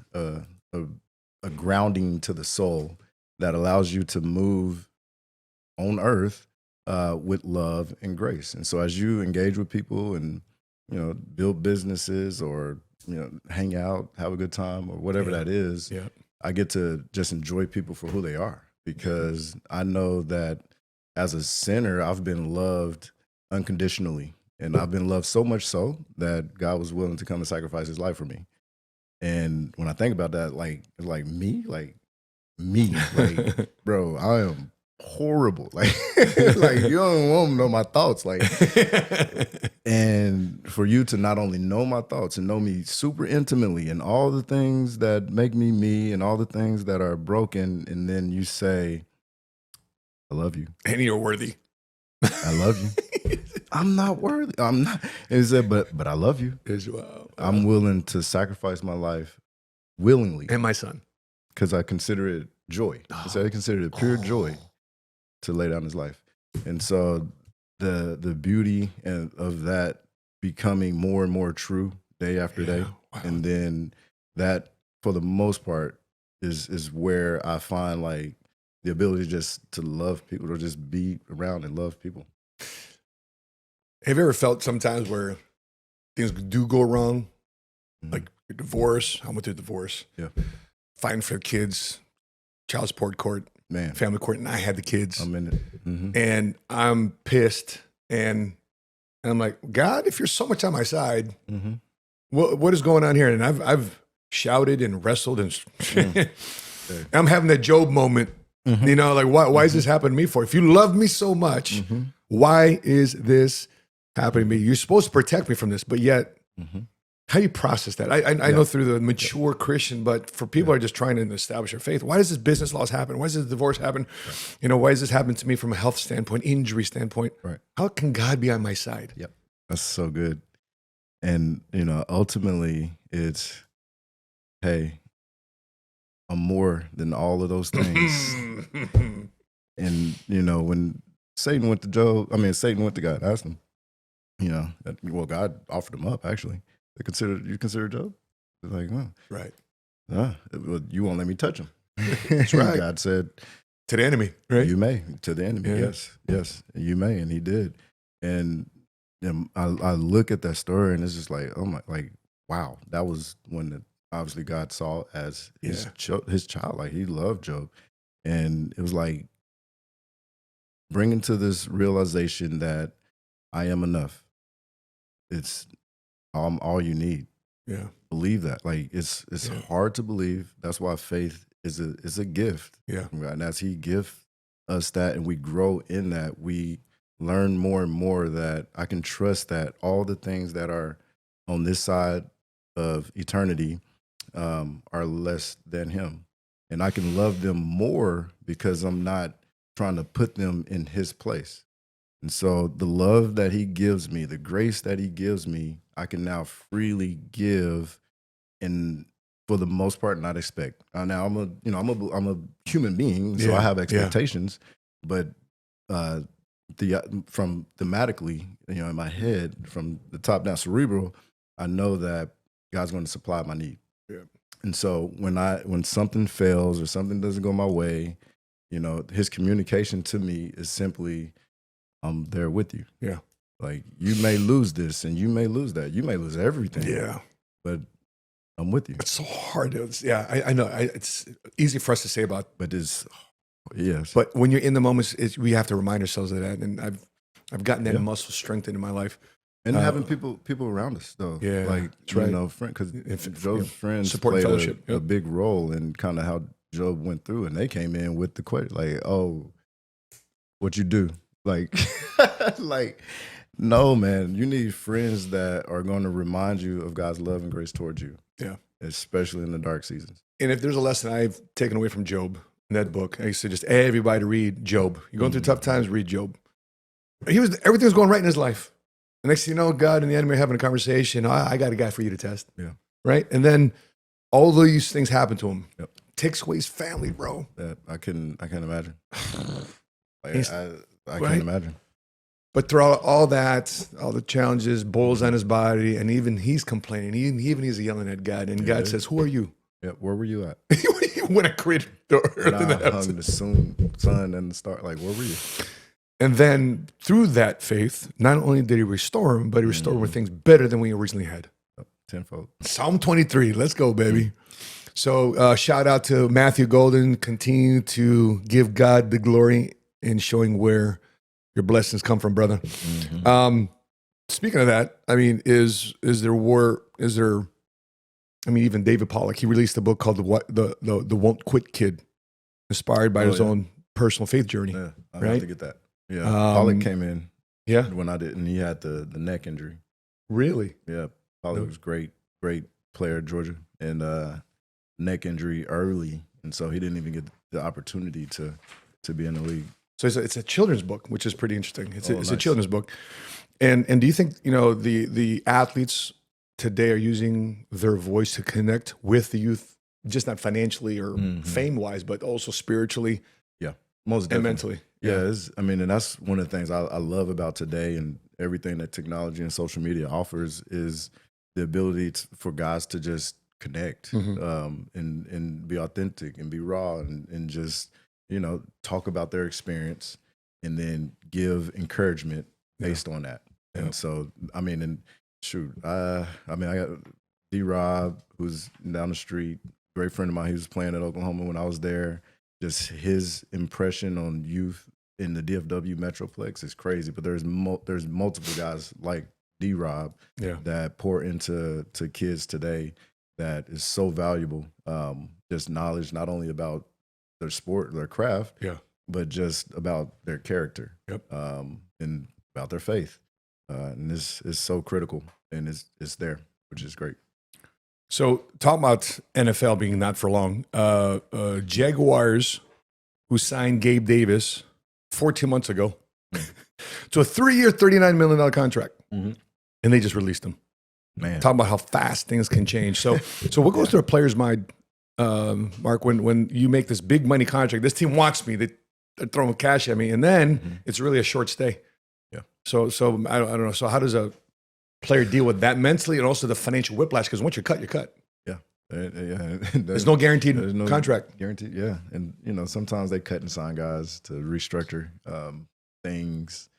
grounding to the soul that allows you to move on earth with love and grace. And so as you engage with people and, build businesses or, hang out, have a good time or whatever that is, I get to just enjoy people for who they are, because I know that as a sinner, I've been loved unconditionally. And I've been loved so much so that God was willing to come and sacrifice his life for me. And when I think about that, like me, bro, I am horrible. Like you don't want to know my thoughts. Like, and for you to not only know my thoughts and know me super intimately and all the things that make me me and all the things that are broken, and then you say, I love you. And you're worthy. I love you. I'm not worthy. I'm not. And he said, but I love you. I'm willing to sacrifice my life willingly. And my son. Because I consider it joy. I consider it pure joy to lay down his life. And so the beauty of that becoming more and more true day after day. Wow. And then that, for the most part, is where I find like the ability just to love people, or just be around and love people. Have you ever felt sometimes where things do go wrong? Mm-hmm. Like your divorce. I went through a divorce. Yeah. Fighting for kids, child support court, Man. family court, and I had the kids. I'm in it. Mm-hmm. And I'm pissed. And I'm like, God, if you're so much on my side, Mm-hmm. what is going on here? And I've shouted and wrestled and I'm having that Job moment. Mm-hmm. Like why is this happening to me for? If you love me so much, why is this happening to me? You're supposed to protect me from this, but yet, how do you process that? I know through the mature Christian, but for people who are just trying to establish their faith, why does this business loss happen? Why does this divorce happen? Right. Why does this happen to me from a health standpoint, injury standpoint? Right. How can God be on my side? Yep. That's so good. And, ultimately it's, hey, I'm more than all of those things. And, when Satan went to God, asked him, God offered him up, actually. You consider Job? It's like, Right. well, you won't let me touch him. That's right. God said, To the enemy, right? you may, to the enemy. Yeah. Yes, you may. And he did. And I look at that story and it's just like, wow, that was when obviously God saw as his child. Like, he loved Job. And it was like bringing to this realization that I am enough. It's all you need. Yeah. Believe that. Like, it's hard to believe. That's why faith is a gift. Yeah. Right? And as he gives us that and we grow in that, we learn more and more that I can trust that all the things that are on this side of eternity are less than him. And I can love them more because I'm not trying to put them in his place. And so the love that he gives me, the grace that he gives me, I can now freely give, and for the most part, not expect. Now I'm a human being, so I have expectations, but from thematically, in my head, from the top down cerebral, I know that God's going to supply my need. Yeah. And so when something fails or something doesn't go my way, his communication to me is simply, I'm there with you. Yeah. Like, you may lose this and you may lose that. You may lose everything. Yeah. But I'm with you. It's so hard. I know. It's easy for us to say about. But it's, yes. But when you're in the moments, we have to remind ourselves of that. And I've gotten that muscle strengthened in my life. And having people around us, though. Yeah. Like, because Job's friends support played fellowship. a big role in kind of how Job went through. And they came in with the question, like, oh, what you do? Like, no, man, you need friends that are going to remind you of God's love and grace towards you. Yeah. Especially in the dark seasons. And if there's a lesson I've taken away from Job in that book, I suggest everybody to read Job. You're going through tough times, read Job. Everything was going right in his life. The next thing you know, God and the enemy are having a conversation. I got a guy for you to test. Yeah. Right? And then all these things happen to him. Yep. Takes away his family, bro. Yeah, I can't imagine. I Right? can't imagine. But throughout all that, all the challenges, boils on his body, and even he's complaining. Even he's yelling at God. And God says, who are you? Yeah, where were you at? When I created the earth and the I heavens. hung the sun and the star. Like, where were you? And then through that faith, not only did he restore him, but he restored him with things better than we originally had. Tenfold. Psalm 23. Let's go, baby. So shout out to Matthew Golden. Continue to give God the glory in showing where your blessings come from, brother. Speaking of that, I mean, even David Pollock, he released a book called the Won't Quit Kid, inspired by his own personal faith journey. Yeah, I right? have to get that. Yeah, Pollock came in. Yeah, when I didn't, he had the neck injury. Really? Yeah, Pollock was great player at Georgia, and neck injury early, and so he didn't even get the opportunity to be in the league. So it's a children's book, which is pretty interesting. It's nice. a children's book, and do you think the athletes today are using their voice to connect with the youth, just not financially or fame wise, but also spiritually? Yeah, most definitely. And mentally. Yeah, and that's one of the things I love about today, and everything that technology and social media offers is the ability for guys to just connect and be authentic and be raw and just talk about their experience and then give encouragement based on that. And so I got D-Rob, who's down the street, great friend of mine. He was playing at Oklahoma when I was there. Just his impression on youth in the DFW Metroplex is crazy. But there's multiple guys like D-Rob that pour into kids today that is so valuable. Just knowledge, not only about their sport, their craft, but just about their character and about their faith. And this is so critical, and it's there, which is great. So talking about NFL being not for long, Jaguars, who signed Gabe Davis 14 months ago to a 3-year, $39 million contract, and they just released him. Man, talking about how fast things can change. So what goes through a player's mind, Mark, when you make this big money contract? This team wants me, they're throwing cash at me, and then it's really a short stay. Yeah. So I don't know. So how does a player deal with that mentally, and also the financial whiplash? Because once you're cut, you're cut. Yeah. There's no guaranteed contract. Guaranteed, yeah. And sometimes they cut and sign guys to restructure things.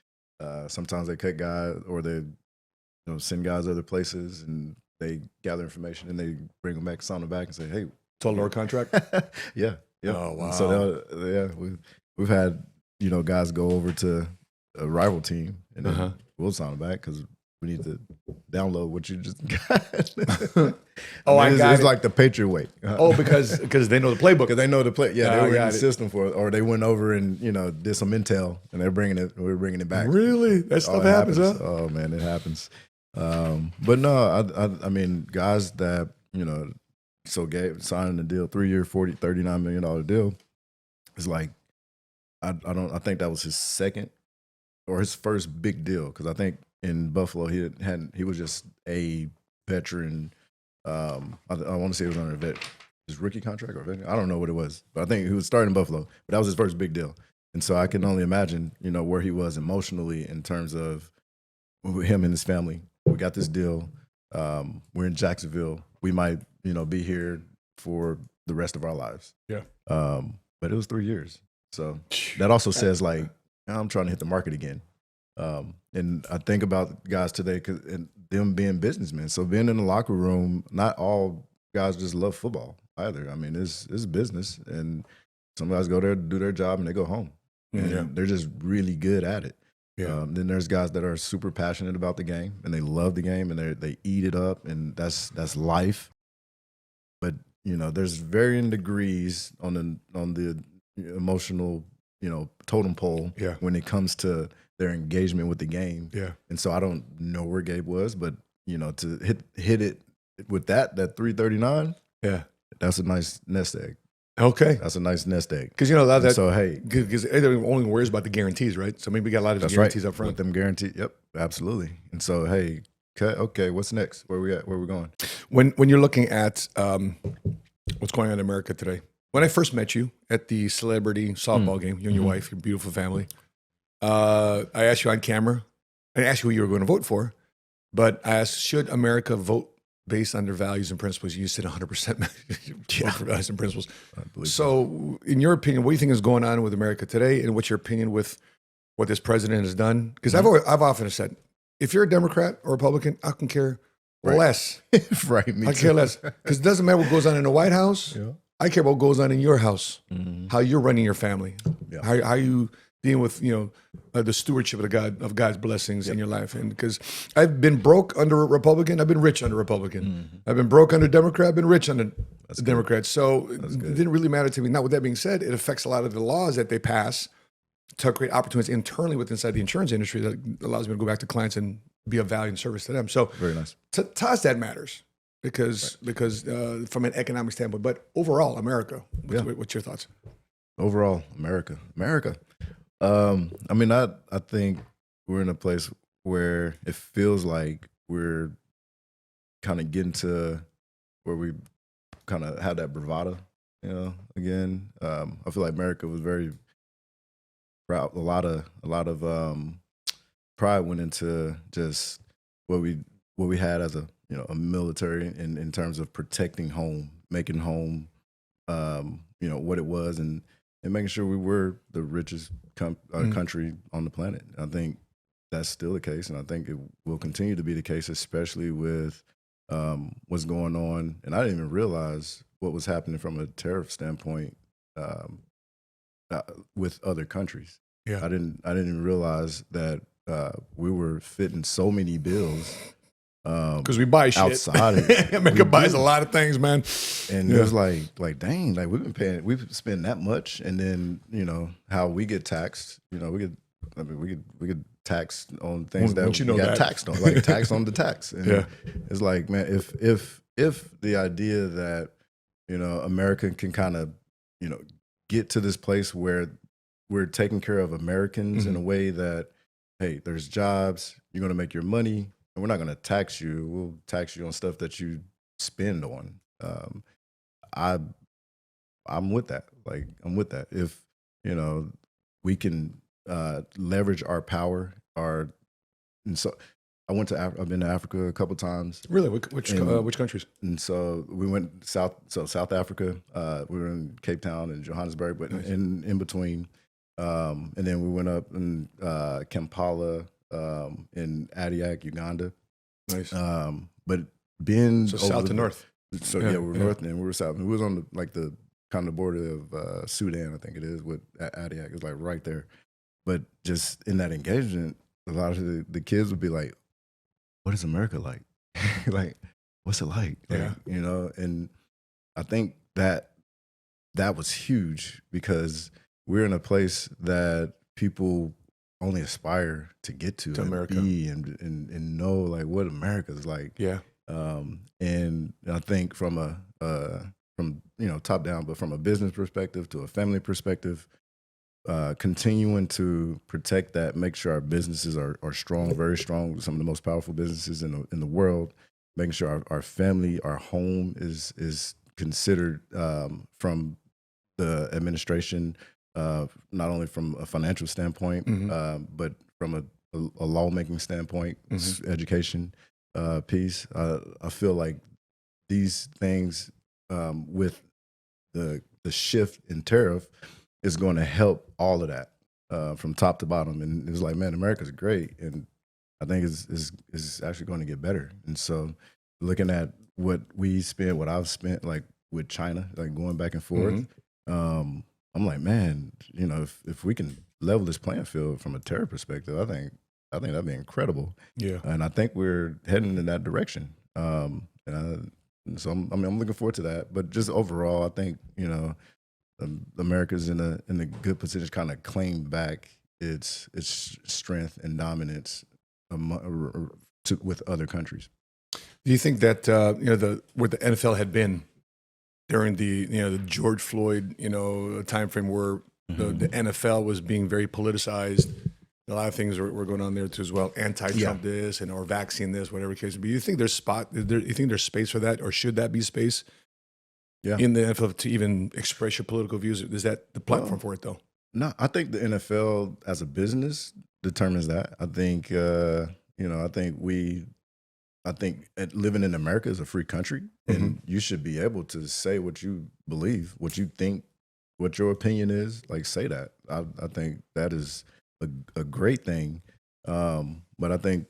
Sometimes they cut guys, or they send guys other places, and they gather information and they bring them back, sign them back, and say, "Hey, to a lower contract." Yeah. Oh wow. And so we've had guys go over to a rival team, and then we'll sign them back because we need to download what you just got. It's like the Patriot way. Because they know the playbook. Because they know the play. Yeah, they were in the system for it, or they went over and did some intel, and we're bringing it back. Really, that stuff happens, huh? Oh man, it happens. But no, I mean, guys that so Gabe signing the deal, 3-year, $39 million deal. It's like I think that was his second or his first big deal, because I think in Buffalo he was just a veteran. I want to say it was under his rookie contract or vet. I don't know what it was, but I think he was starting in Buffalo. But that was his first big deal, and so I can only imagine where he was emotionally in terms of him and his family. We got this deal. We're in Jacksonville. We might be here for the rest of our lives. Yeah. But it was 3 years, so that also says like I'm trying to hit the market again. And I think about guys today and them being businessmen. So being in the locker room, not all guys just love football either. I mean, it's business, and some guys go there, do their job, and they go home. And they're just really good at it. Yeah. Then there's guys that are super passionate about the game, and they love the game, and they eat it up, and that's life. But there's varying degrees on the emotional totem pole when it comes to their engagement with the game. Yeah. And so I don't know where Gabe was, but to hit it with that 339, that's a nice nest egg. Okay. That's a nice nest egg. Because a lot of that. So hey, because everyone only worries about the guarantees, right? So maybe we got a lot of guarantees up front. With them guaranteed. Yep, absolutely. And so hey, okay, what's next? Where we at? Where we going? When you're looking at what's going on in America today, when I first met you at the celebrity softball game, you and your wife, your beautiful family, I asked you on camera. I didn't ask you who you were going to vote for, but I asked, should America vote based on their values and principles? You said 100% vote for values and principles. So in your opinion, what do you think is going on with America today? And what's your opinion with what this president has done. Because I've often said, if you're a Democrat or Republican, I can care less. Right, me I too. care less. Because it doesn't matter what goes on in the White House. Yeah. I care about what goes on in your house, how you're running your family, how you dealing with the stewardship of God's blessings in your life. And because I've been broke under a Republican, I've been rich under a Republican. I've been broke under a Democrat, I've been rich under a Democrat. So it didn't really matter to me. Now, with that being said, it affects a lot of the laws that they pass to create opportunities internally inside the insurance industry that allows me to go back to clients and be of value and service to them. So Very nice. To us, that matters. Because from an economic standpoint, but overall, America. What's your thoughts? Overall, America. I mean, I think we're in a place where it feels like we're kind of getting to where we kind of had that bravado, again. I feel like America was very proud. A lot of pride went into just what we had as a military in terms of protecting home, making home, what it was, and making sure we were the richest country on the planet. I think that's still the case, and I think it will continue to be the case, especially with what's going on. And I didn't even realize what was happening from a tariff standpoint with other countries. Yeah, I didn't even realize that we were fitting so many bills. Because we buy shit. Outside of America buys a lot of things, man. And it was like, dang, like we've spent that much, and then how we get taxed. We get taxed on things that we got taxed on, like tax on the tax. And it's like, man, if the idea that America can kind of get to this place where we're taking care of Americans in a way that, hey, there's jobs, you're going to make your money. And we're not going to tax you. We'll tax you on stuff that you spend on. I'm with that. Like, I'm with that. If we can leverage our power, and so I've been to Africa a couple times. Really, which countries? And so we went South Africa. We were in Cape Town and Johannesburg, but nice. in between, and then we went up in Kampala. In Adiak, Uganda. Nice. But being south to north. So we're north and we were south. We was on the kind of border of Sudan, I think it is, with Adiak. It's like right there. But just in that engagement, a lot of the kids would be like, "What is America like? Like, what's it like?" And I think that was huge because we're in a place that people only aspire to get to America, be and know like what America's like. Yeah. And I think from top down, but from a business perspective to a family perspective, continuing to protect that, make sure our businesses are strong, very strong, some of the most powerful businesses in the world, making sure our family, our home is considered from the administration, not only from a financial standpoint, but from a lawmaking standpoint, education piece. I feel like these things with the shift in tariff is going to help all of that from top to bottom. And it was like, man, America's great, and I think it's actually going to get better. And so, looking at what we spent, what I've spent, like with China, like going back and forth. I'm like, man, if we can level this playing field from a tariff perspective, I think that'd be incredible. Yeah, and I think we're heading in that direction. So I'm looking forward to that. But just overall, I think America's in a good position to kind of claim back its strength and dominance with other countries. Do you think that where the NFL had been during the George Floyd time frame where the NFL was being very politicized, a lot of things were going on there too as well, anti-Trump this or vaccine this, whatever the case may be. You think there's you think there's space for that, or should that be space in the NFL to even express your political views? Is that the platform for it though? No, I think the NFL as a business determines that. I think I think living in America is a free country, and you should be able to say what you believe, what you think, what your opinion is. Like, say that. I think that is a great thing. But I think,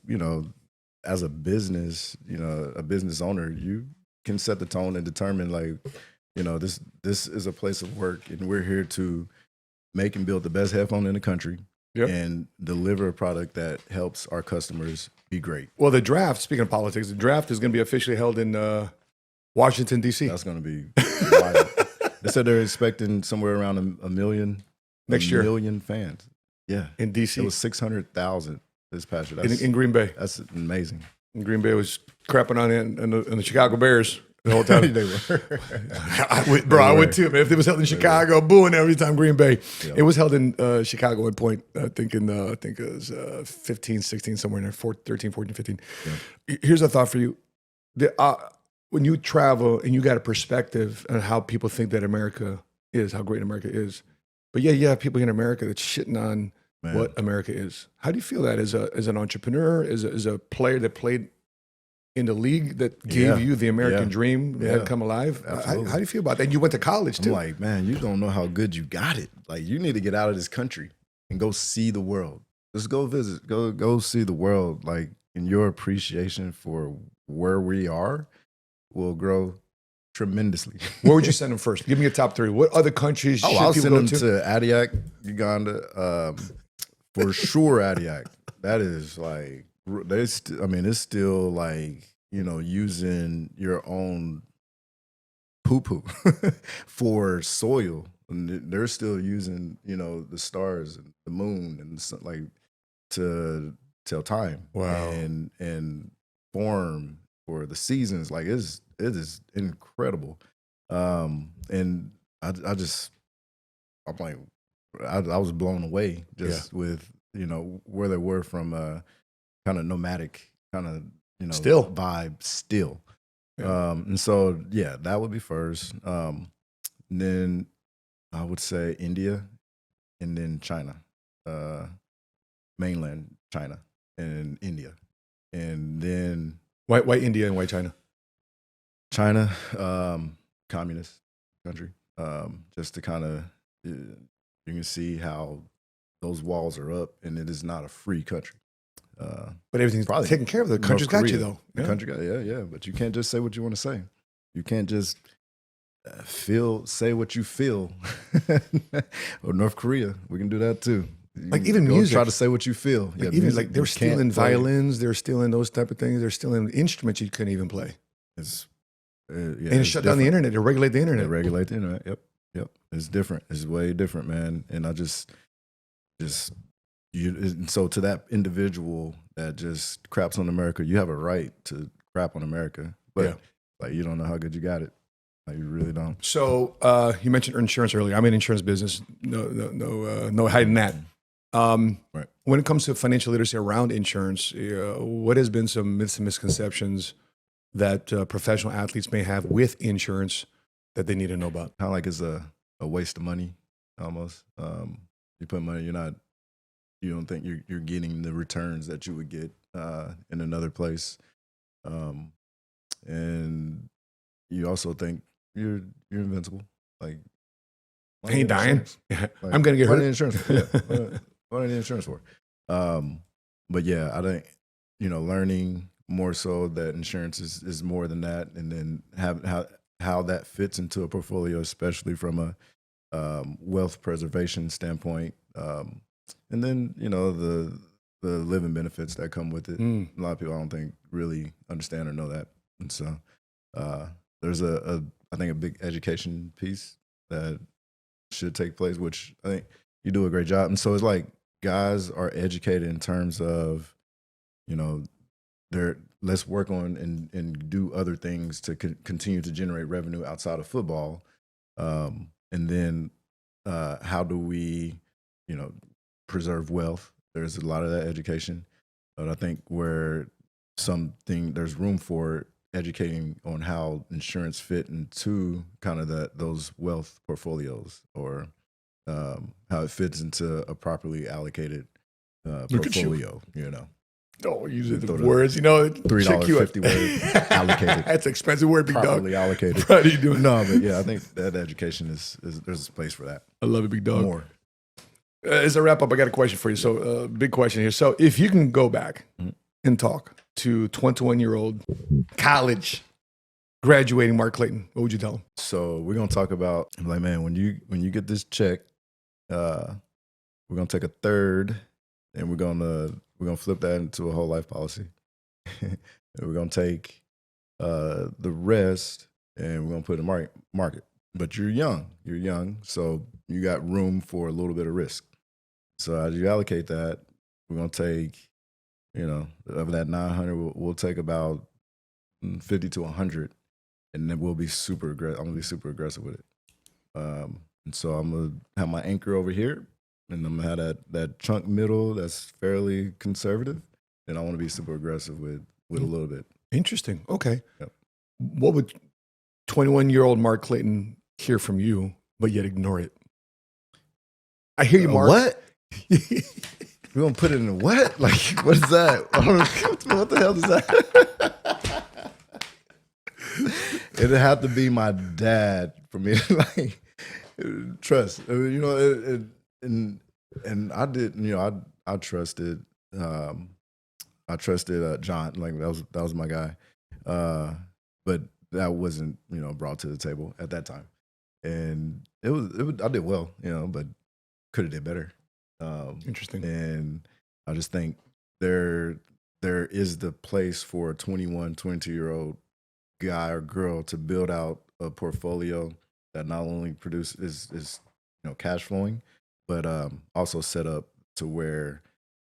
as a business, a business owner, you can set the tone and determine like, this is a place of work, and we're here to make and build the best headphone in the country. Yep. And deliver a product that helps our customers be great. Well, the draft, speaking of politics, the draft is going to be officially held in Washington, D.C. That's going to be wild. They said they're expecting somewhere around a million next year. A million fans. Yeah. In D.C. It was 600,000 this past year. In Green Bay. That's amazing. And Green Bay was crapping on it, and the Chicago Bears. The whole time. They were. I would too, man. If it was held in Chicago, booing every time Green Bay. Yep. It was held in Chicago at one point, I think it was 15, 16, somewhere in there, 13, 14, 15. Yep. Here's a thought for you. When you travel and you got a perspective on how people think that America is, how great America is, but you have people in America that's shitting on what America is. How do you feel that as an entrepreneur, as a player that played in the league that gave you the American dream that had come alive? How do you feel about that? And you went to college too. I'm like, man, you don't know how good you got it. Like, you need to get out of this country and go see the world. Just go visit, go see the world. Like, and your appreciation for where we are will grow tremendously. Where would you send them first? Give me a top 3. What other countries should I'll people send go them to Adiak, Uganda. For sure, Adiak. That is like, it's still like, using your own poo-poo for soil. And they're still using, the stars and the moon and like to tell time. Wow. And form for the seasons. Like, it is incredible. And I'm like, I was blown away just with, where they were from kind of nomadic kind of, still vibe still. And so, that would be first. Then I would say India, and then China, mainland China and India. And then why India and why China? China, communist country. Just to kind of, you can see how those walls are up, and it is not a free country. But everything's probably taken care of. The country's got you, though. The country got, but you can't just say what you want to say. You can't just say what you feel. Or North Korea, we can do that too. Like, even music. Try to say what you feel. Like, even music, like, they're stealing violins, they're stealing those type of things, they're stealing instruments you couldn't even play. And shut down the internet, to regulate the internet. Regulate the internet. Yep. It's different. It's way different, man. And I so to that individual that just craps on America, you have a right to crap on America, but like, you don't know how good you got it. Like, you really don't. So you mentioned insurance earlier. I'm in insurance business. No hiding that. Right. When it comes to financial literacy around insurance, what has been some myths and misconceptions that professional athletes may have with insurance that they need to know about? Kind of like it's a waste of money, almost. You put money, you don't think you're getting the returns that you would get in another place, and you also think you're invincible. Like, I ain't dying. Like, I'm gonna get hurt. Insurance. What are the insurance for? But I think learning more so that insurance is more than that, and then how that fits into a portfolio, especially from a wealth preservation standpoint. And then, the living benefits that come with it. A lot of people, I don't think, really understand or know that. And so there's I think a big education piece that should take place, which I think you do a great job. And so it's like, guys are educated in terms of, let's work on and do other things to continue to generate revenue outside of football. And then how do we, preserve wealth? There's a lot of that education, but I think where there's room for educating on how insurance fit into kind of those wealth portfolios, or how it fits into a properly allocated portfolio. Oh, using the words, $3.50 word allocated. That's an expensive word, big dog. Properly allocated. How do you do it? No, but I think that education is there's a place for that. I love it, big dog. More. As a wrap up, I got a question for you. So, big question here. So, if you can go back and talk to 21-year-old college graduating Mark Clayton, what would you tell him? So we're gonna talk about, like, man, when you get this check, we're gonna take a third, and we're gonna flip that into a whole life policy. And we're gonna take the rest, and we're gonna put it in the market. But you're young, so you got room for a little bit of risk. So as you allocate that, we're gonna take, of that 900, we'll take about 50 to 100, and then we'll be super aggressive. I'm gonna be super aggressive with it. And so I'm gonna have my anchor over here, and I'm gonna have that chunk middle that's fairly conservative, and I want to be super aggressive with a little bit. Interesting. Okay. Yep. What would 21-year-old Mark Clayton hear from you, but yet ignore it? I hear you, Mark. What? We're gonna put it in what? Like, what is that? I don't know. What the hell is that? It'd have to be my dad for me to, like, trust. I mean, and I did. I trusted. I trusted John. Like, that was my guy. But that wasn't brought to the table at that time, and it was. I did well, but could have did better. Interesting. And I just think there is the place for a 21, 22-year-old guy or girl to build out a portfolio that not only is cash flowing, but also set up to where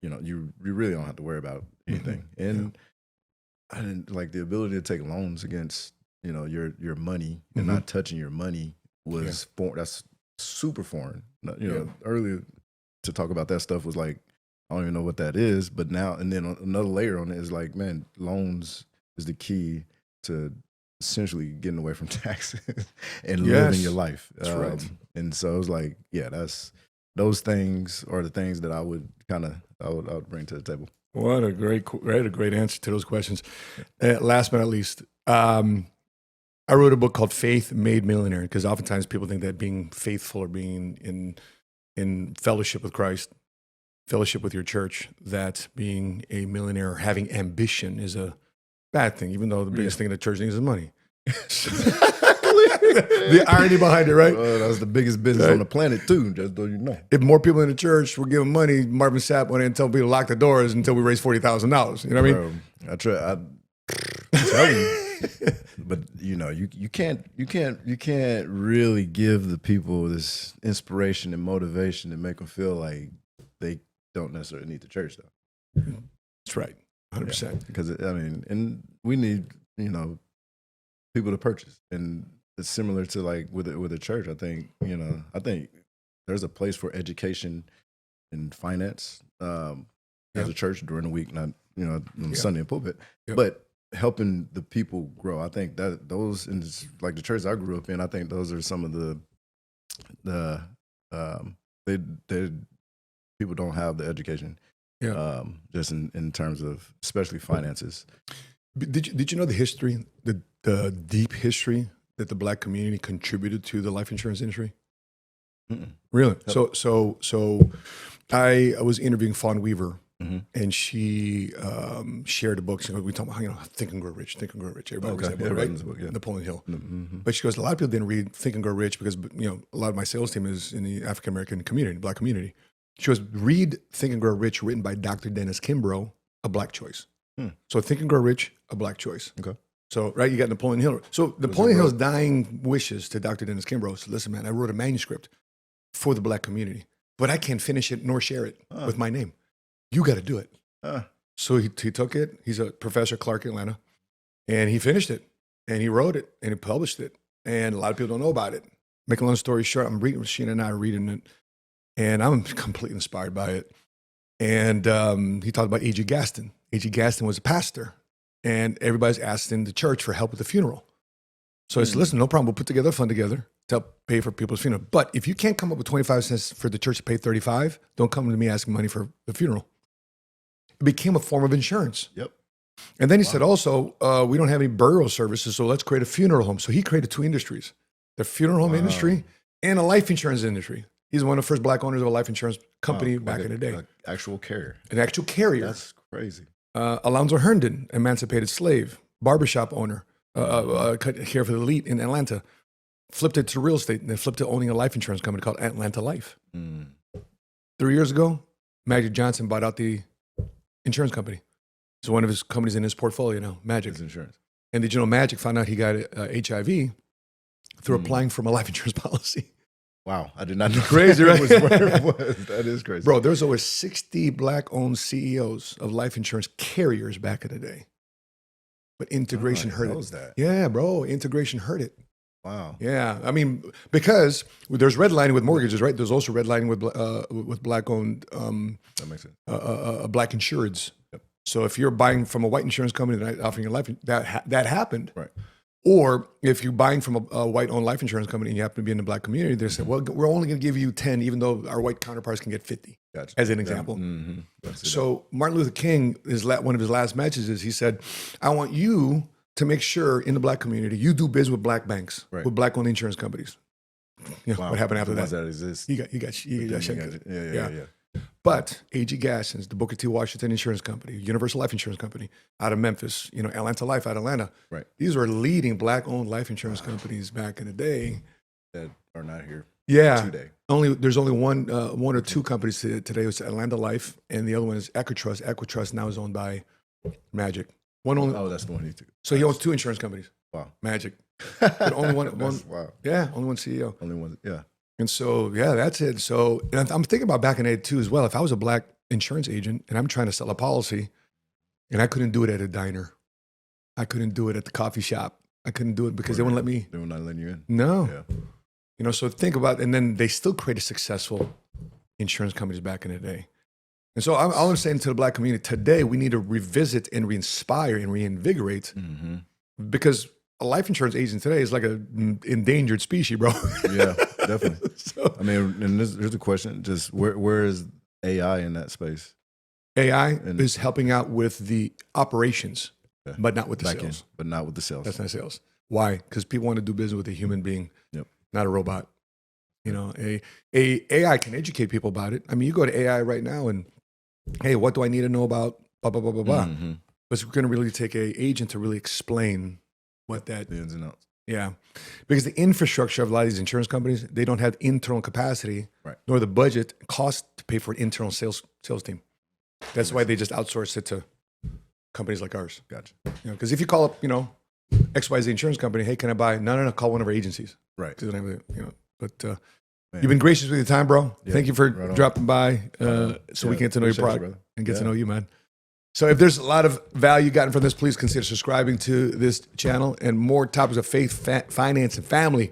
you really don't have to worry about anything. Mm-hmm. And I didn't like the ability to take loans against your money and not touching your money was foreign. That's super foreign. Earlier to talk about that stuff was like, I don't even know what that is, but now, and then another layer on it is like, man, loans is the key to essentially getting away from taxes and living your life. That's right. And so it was like, those things are the things that I would bring to the table. What a great answer to those questions. Last but not least, I wrote a book called Faith Made Millionaire, because oftentimes people think that being faithful or being in fellowship with Christ, fellowship with your church, that being a millionaire or having ambition is a bad thing, even though the biggest thing the church needs is money. The irony behind it, right? That's the biggest business on the planet too, just so you know. If more people in the church were giving money, Marvin Sapp went in and told people to lock the doors until we raised $40,000. You know what I mean? I tell you. But you can't really give the people this inspiration and motivation to make them feel like they don't necessarily need the church, though. That's right, 100%. Because and we need people to purchase, and it's similar to like with a church. I think there's a place for education and finance as a church during the week, not on Sunday in pulpit, but helping the people grow. I think that those, and like the church I grew up in, I think those are some of the people don't have the education, just in terms of especially finances. Did you know the history, the deep history that the Black community contributed to the life insurance industry? Mm-mm. Really? So I was interviewing Fawn Weaver. Mm-hmm. And she shared a book. We talk about Think and Grow Rich. Everybody reads that book, right? Napoleon Hill. Mm-hmm. But she goes, a lot of people didn't read Think and Grow Rich because a lot of my sales team is in the African American community, Black community. She goes, read Think and Grow Rich, written by Dr. Dennis Kimbrough, a Black choice. So Think and Grow Rich, a Black choice. Okay. So you got Napoleon Hill. So Napoleon Hill's dying wishes to Dr. Dennis Kimbrough. So listen, man, I wrote a manuscript for the Black community, but I can't finish it nor share it with my name. You got to do it. So he took it. He's a professor at Clark, Atlanta, and he finished it, and he wrote it, and he published it. And a lot of people don't know about it. Make a long story short, I'm reading, Sheena and I are reading it, and I'm completely inspired by it. And he talked about A.G. Gaston. A.G. Gaston was a pastor, and everybody's asking the church for help with the funeral. So I said, listen, no problem. We'll put together a fund together to help pay for people's funeral. But if you can't come up with 25 cents for the church to pay 35, don't come to me asking money for the funeral. It became a form of insurance. Yep. And then he said also, we don't have any burial services, so let's create a funeral home. So he created two industries, the funeral home industry and a life insurance industry. He's one of the first black owners of a life insurance company back in the day. Actual carrier. An actual carrier. That's crazy. Alonzo Herndon, emancipated slave, barbershop owner, cut hair for the elite in Atlanta, flipped it to real estate and then flipped to owning a life insurance company called Atlanta Life. 3 years ago, Magic Johnson bought out the insurance company. It's one of his companies in his portfolio now, Magic. His insurance. And did you know Magic found out he got HIV through applying for a life insurance policy? Wow, I did not know. Crazy, right? Was where it was. That is crazy. Bro, there's over 60 black-owned CEOs of life insurance carriers back in the day. But integration hurt it. That. Yeah, bro, integration hurt it. Wow. Yeah, I mean, because there's redlining with mortgages, right? There's also redlining with black-owned, That makes sense. black insureds. Yep. So if you're buying from a white insurance company that offering your life, that happened. Right. Or if you're buying from a white-owned life insurance company and you happen to be in the black community, they say, well, we're only going to give you 10, even though our white counterparts can get 50, Gotcha. as an example. Mm-hmm. So Martin Luther King, one of his last messages, he said, I want you to make sure in the black community, you do business with black banks, with black-owned insurance companies. You know, Wow. what happened after The that? ones that exist. You got shut. Yeah. But A.G. Gassens, the Booker T. Washington Insurance Company, Universal Life Insurance Company out of Memphis, Atlanta Life out of Atlanta. Right. These were leading black-owned life insurance companies back in the day. That are not here today. today. There's only one or two companies today. It's Atlanta Life, and the other one is Equitrust. Equitrust now is owned by Magic. Oh, that's the one he took. So he owns two insurance companies. Wow. Magic. But only one. Wow. Yeah, only one CEO. Only one. Yeah. And so, yeah, that's it. So and I'm thinking about back in the day too as well. If I was a black insurance agent and I'm trying to sell a policy and I couldn't do it at a diner, I couldn't do it at the coffee shop, I couldn't do it because they wouldn't let me. They would not letting you in. No. Yeah. So think about, and then they still created successful insurance companies back in the day. And so all I'm saying to the black community today, we need to revisit and re-inspire and reinvigorate because a life insurance agent today is like an endangered species, bro. Yeah, definitely. I mean, and here's a question: just where is AI in that space? AI is helping out with the operations, but not with the Back sales. in, but not with the sales. That's not sales. Why? Because people want to do business with a human being, not a robot. A AI can educate people about it. I mean, you go to AI right now and, hey, what do I need to know about blah, blah, blah, blah, blah. But it's going to really take an agent to really explain what that the ins and outs. Yeah. Because the infrastructure of a lot of these insurance companies, they don't have internal capacity, nor the budget cost to pay for an internal sales team. That's why they just outsource it to companies like ours. Gotcha. Because if you call up, XYZ insurance company, hey, can I buy? No, call one of our agencies. Right. But you've been gracious with your time, bro. Yeah, Thank you for dropping by so we can get to know your product and get to know you, man. So if there's a lot of value gotten from this, please consider subscribing to this channel and more topics of faith, finance, and family.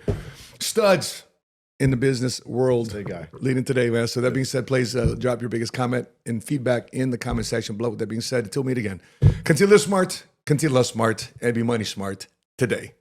Studs in the business world leading today, man. So that being said, please drop your biggest comment and feedback in the comment section below. With that being said, until we meet again, continue to live smart, continue to love smart, and be money smart today.